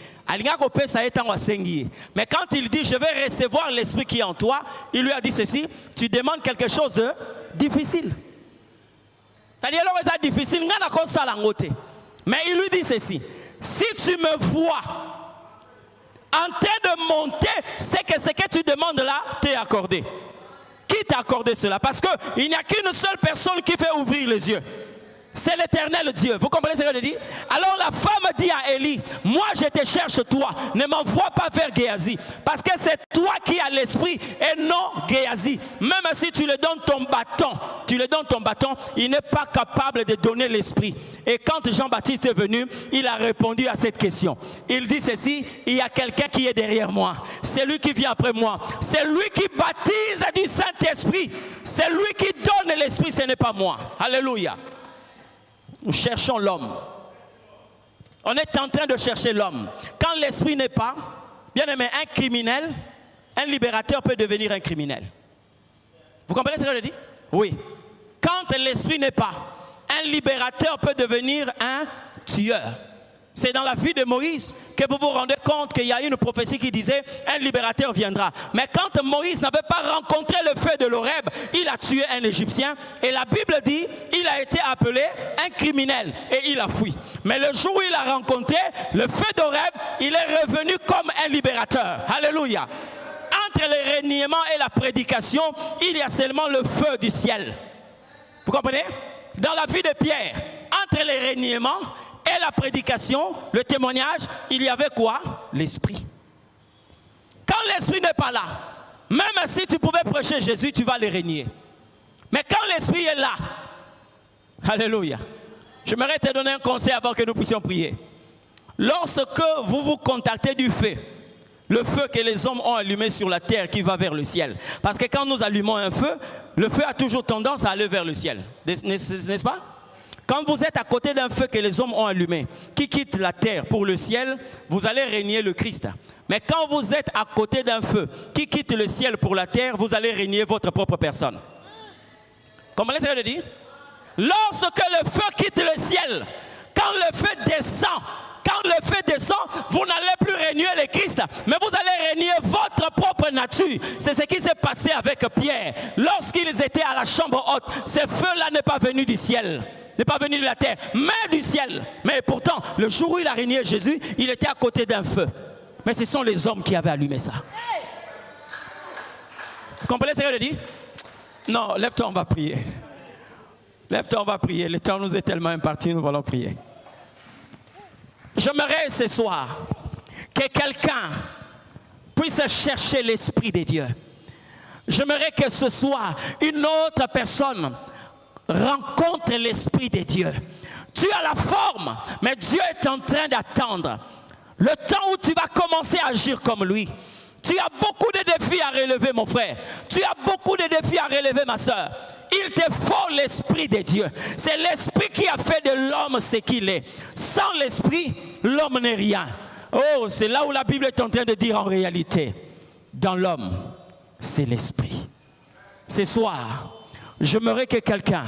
mais quand il dit je vais recevoir l'Esprit qui est en toi, il lui a dit ceci, tu demandes quelque chose de difficile. C'est-à-dire alors c'est difficile, mais il lui dit ceci, si tu me vois en train de monter, c'est que ce que tu demandes là t'est accordé. Qui t'a accordé cela? Parce qu'il n'y a qu'une seule personne qui fait ouvrir les yeux. C'est l'Éternel Dieu. Vous comprenez ce que je dis? Alors la femme dit à Élie, moi je te cherche toi, ne m'envoie pas vers Géasi. Parce que c'est toi qui as l'esprit et non Géasi. Même si tu lui donnes ton bâton, il n'est pas capable de donner l'esprit. Et quand Jean-Baptiste est venu, il a répondu à cette question. Il dit ceci, il y a quelqu'un qui est derrière moi. C'est lui qui vient après moi. C'est lui qui baptise du Saint-Esprit. C'est lui qui donne l'esprit, ce n'est pas moi. Alléluia. Nous cherchons l'homme. On est en train de chercher l'homme. Quand l'esprit n'est pas, bien aimé, un criminel, un libérateur peut devenir un criminel. Vous comprenez ce que je dis? Oui. Quand l'esprit n'est pas, un libérateur peut devenir un tueur. C'est dans la vie de Moïse que vous vous rendez compte qu'il y a une prophétie qui disait un libérateur viendra. Mais quand Moïse n'avait pas rencontré le feu de l'Horeb, il a tué un Égyptien. Et la Bible dit il a été appelé un criminel et il a fui. Mais le jour où il a rencontré le feu d'Horeb, il est revenu comme un libérateur. Alléluia. Entre le reniement et la prédication, il y a seulement le feu du ciel. Vous comprenez? Dans la vie de Pierre, entre le reniement et la prédication, le témoignage, il y avait quoi? L'esprit. Quand l'esprit n'est pas là, même si tu pouvais prêcher Jésus, tu vas le régner. Mais quand l'esprit est là, alléluia. J'aimerais te donner un conseil avant que nous puissions prier. Lorsque vous vous contactez du feu, le feu que les hommes ont allumé sur la terre qui va vers le ciel. Parce que quand nous allumons un feu, le feu a toujours tendance à aller vers le ciel. N'est-ce pas? Quand vous êtes à côté d'un feu que les hommes ont allumé, qui quitte la terre pour le ciel, vous allez régner le Christ. Mais quand vous êtes à côté d'un feu qui quitte le ciel pour la terre, vous allez régner votre propre personne. Comment est-ce que je dis? Lorsque le feu quitte le ciel, quand le feu descend, vous n'allez plus régner le Christ, mais vous allez régner votre propre nature. C'est ce qui s'est passé avec Pierre. Lorsqu'ils étaient à la chambre haute, ce feu-là n'est pas venu du ciel. N'est pas venu de la terre, mais du ciel. Mais pourtant, le jour où il a régné Jésus, il était à côté d'un feu. Mais ce sont les hommes qui avaient allumé ça. Vous comprenez ce que je dis? Non, lève-toi, on va prier. Lève-toi, on va prier. Le temps nous est tellement imparti, nous allons prier. J'aimerais ce soir que quelqu'un puisse chercher l'Esprit de Dieu. J'aimerais que ce soir, une autre personne rencontre l'Esprit de Dieu. Tu as la forme, mais Dieu est en train d'attendre le temps où tu vas commencer à agir comme lui. Tu as beaucoup de défis à relever, mon frère. Tu as beaucoup de défis à relever, ma soeur. Il te faut l'Esprit de Dieu. C'est l'Esprit qui a fait de l'homme ce qu'il est. Sans l'Esprit, l'homme n'est rien. Oh, c'est là où la Bible est en train de dire en réalité, dans l'homme, c'est l'Esprit. Ce soir, j'aimerais que quelqu'un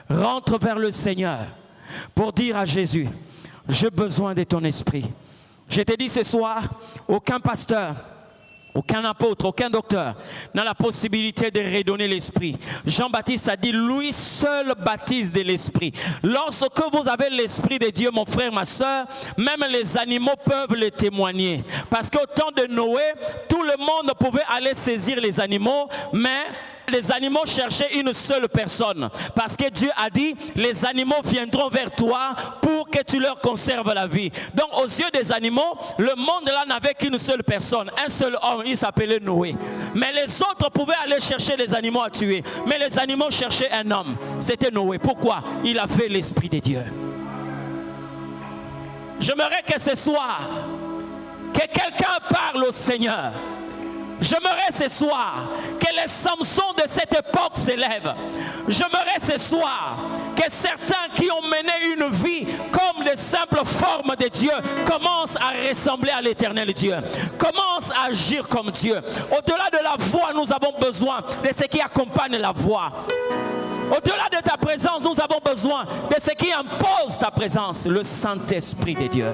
rentre vers le Seigneur pour dire à Jésus, j'ai besoin de ton esprit. Je te dis ce soir, aucun pasteur, Aucun apôtre, aucun docteur n'a la possibilité de redonner l'esprit. Jean-Baptiste a dit, lui seul baptise de l'esprit. Lorsque vous avez l'esprit de Dieu, mon frère, ma soeur, même les animaux peuvent le témoigner. Parce qu'au temps de Noé, tout le monde pouvait aller saisir les animaux, mais les animaux cherchaient une seule personne. Parce que Dieu a dit, les animaux viendront vers toi pour que tu leur conserves la vie. Donc aux yeux des animaux, le monde là n'avait qu'une seule personne, un seul homme, il s'appelait Noé. Mais les autres pouvaient aller chercher les animaux à tuer. Mais les animaux cherchaient un homme, c'était Noé. Pourquoi? Il a fait l'esprit de Dieu. J'aimerais que ce soir, que quelqu'un parle au Seigneur. J'aimerais ce soir que les Samsons de cette époque s'élèvent. J'aimerais ce soir que certains qui ont mené une vie comme les simples formes de Dieu commencent à ressembler à l'éternel Dieu. Commencent à agir comme Dieu. Au-delà de la voix, nous avons besoin de ce qui accompagne la voix. Au-delà de ta présence, nous avons besoin de ce qui impose ta présence, le Saint-Esprit de Dieu.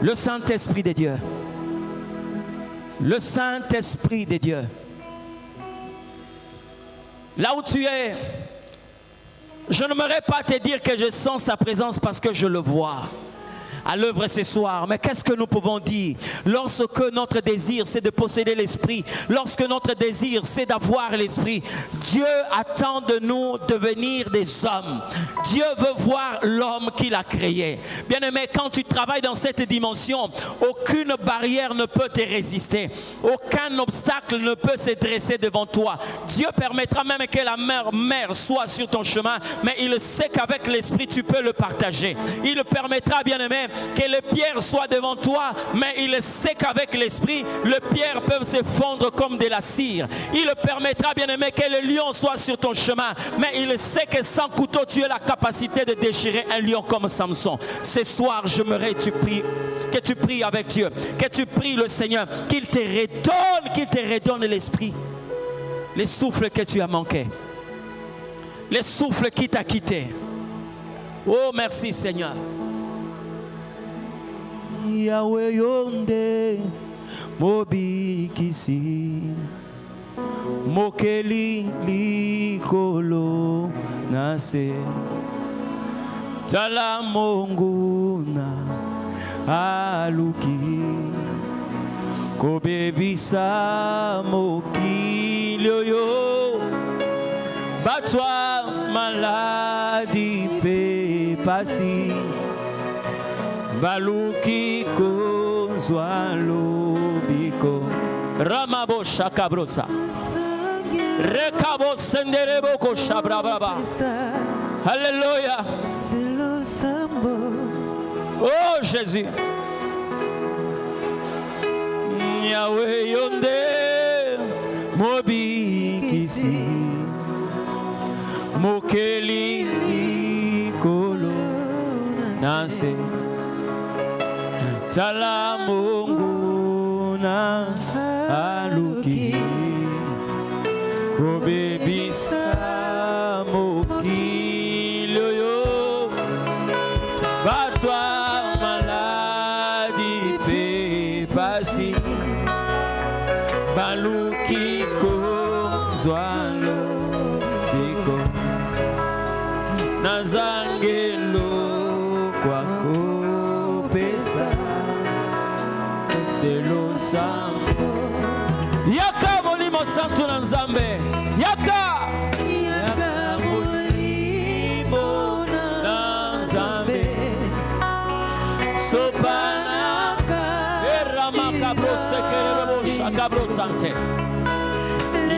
Le Saint-Esprit de Dieu. Le Saint-Esprit de Dieu. Là où tu es, je n'aimerais pas te dire que je sens sa présence parce que je le vois à l'œuvre ce soir. Mais qu'est-ce que nous pouvons dire lorsque notre désir c'est de posséder l'esprit, lorsque notre désir c'est d'avoir l'esprit? Dieu attend de nous devenir des hommes. Dieu veut voir l'homme qu'il a créé. Bien-aimé, quand tu travailles dans cette dimension, aucune barrière ne peut te résister. Aucun obstacle ne peut se dresser devant toi. Dieu permettra même que la mer soit sur ton chemin, mais il sait qu'avec l'esprit tu peux le partager. Il permettra, bien-aimé, que les pierres soient devant toi, mais il sait qu'avec l'esprit, les pierres peuvent se fondre comme de la cire. Il permettra, bien-aimé, que le lion soit sur ton chemin, mais il sait que sans couteau, tu as la capacité de déchirer un lion comme Samson. Ce soir, j'aimerais que tu pries avec Dieu, que tu pries le Seigneur, qu'il te redonne l'esprit, les souffles que tu as manqués, les souffles qui t'a quitté. Oh, merci Seigneur. Yahweh yonde mobikisi mokeli likolo nase tala monguna aluki kobebisa mokili oyo batwa maladi pe pasi baluki kozwa lobiko ramabo shakabrosa rekabo senderebo ko shabrababa. Alléluia. Oh Jésus. Yahweh yonde mobikisi mokeli likolo nase tala mungu na aluki kobebisa mokili oyo batwa maladi pe pasi baluki kozwa lobiko nazangelo kwako pesa selo sango yaka molimo santo na nzambe yaka molimo na nzambe sopanaka eramaka brosekerebo shakabro sante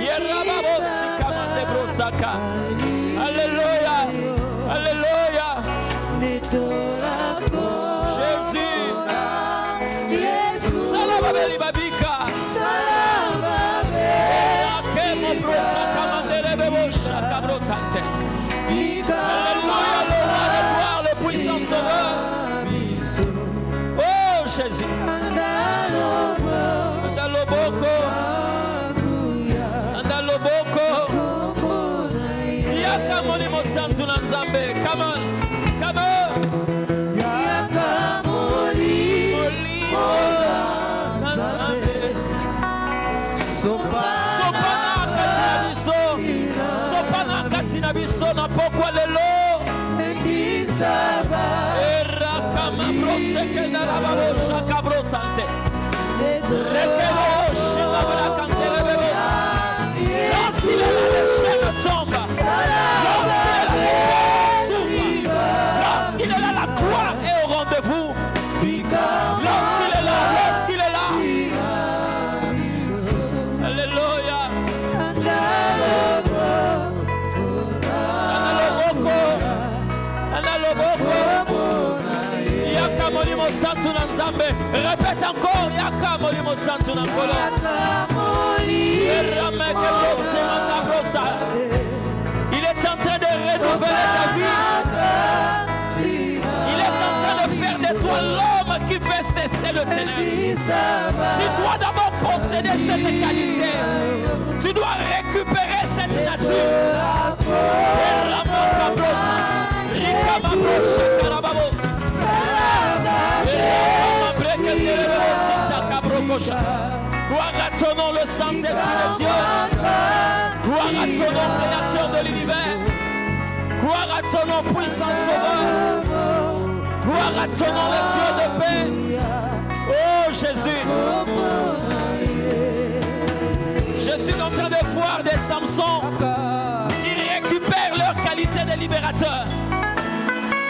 yerababosi kamande brosaka. Alléluia, alléluia. Jésus, salababeli babika, salababeli, akemo brosaka mandelebebo shakabro sante. Alléluia, le roi de gloire, le puissant sauveur. Oh Jésus, andaloboko, andaloboko. Yaka molimo santu na nzambe. Come on, come on. Yaka molimo na nzambe. pokwa lelo. Era kama brose ke na la babo shaka brosante. Rekebo shila bra kantele bebo. Lorsqu'il est là, les chaînes tombent. Lorsqu'il est là, la croix est au rendez-vous. Lorsqu'il est là, Alléluia. Yaka molimo santu na nzambe. Répète encore. Yaka molimo santu na nkolo. Il est en train de renouveler ta vie. Il est en train de faire de toi l'homme qui fait cesser le ténèbre. Tu dois d'abord posséder cette qualité. Tu dois récupérer cette nature. Gloire à ton nom, le Saint-Esprit de Dieu. Gloire à ton nom, créateur de l'univers. Gloire à ton nom, puissant sauveur. Gloire à ton nom, le Dieu de paix. Oh Jésus. Je suis en train de voir des Samsons qui récupèrent leur qualité de libérateur.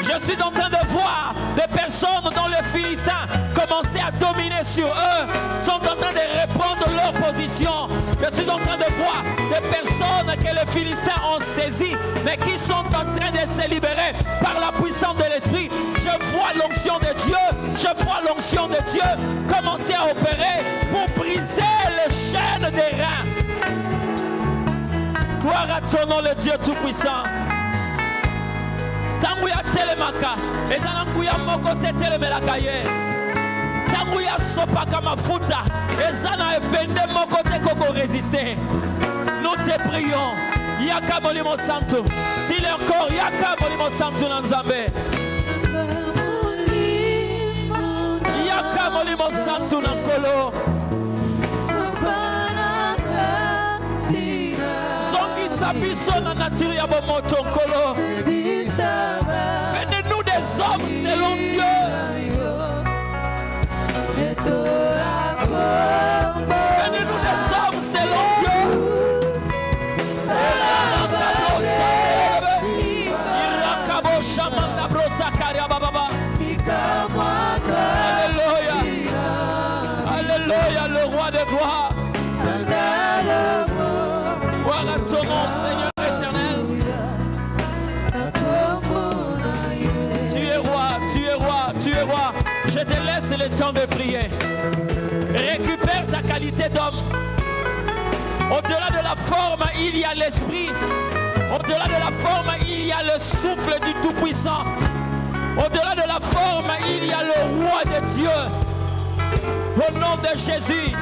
Je suis en train de voir des personnes dont les Philistins commençaient à dominer sur eux, sont en train de reprendre leur position. Je suis en train de voir des personnes que les Philistins ont saisies, mais qui sont en train de se libérer par la puissance de l'Esprit. Je vois l'onction de Dieu, commencer à opérer pour briser les chaînes des reins. Gloire à ton nom, le Dieu Tout-Puissant. Tangu ya telemaka ezana kuya moko te telemelaka ye. Tangu ya sopaka mafuta ezana ebende moko te koko résister. Nous te prions. Yaka molimo santo. Dis-le encore. Yaka molimo santo na Nzambe. Yaka molimo santo na nkolo. Zongi sabiso na nature ya bomoto nkolo. Fais de nous des hommes selon Dieu. Fais de nous des hommes selon Dieu. Alléluia. Alléluia, le roi de gloire. Voilà ton nom, Seigneur éternel. Tu es roi, tu es roi, tu es roi. Je te laisse le temps de prier. Récupère ta qualité d'homme. Au-delà de la forme, il y a l'esprit. Au-delà de la forme, il y a le souffle du Tout-Puissant. Au-delà de la forme, il y a le roi de Dieu. Au nom de Jésus.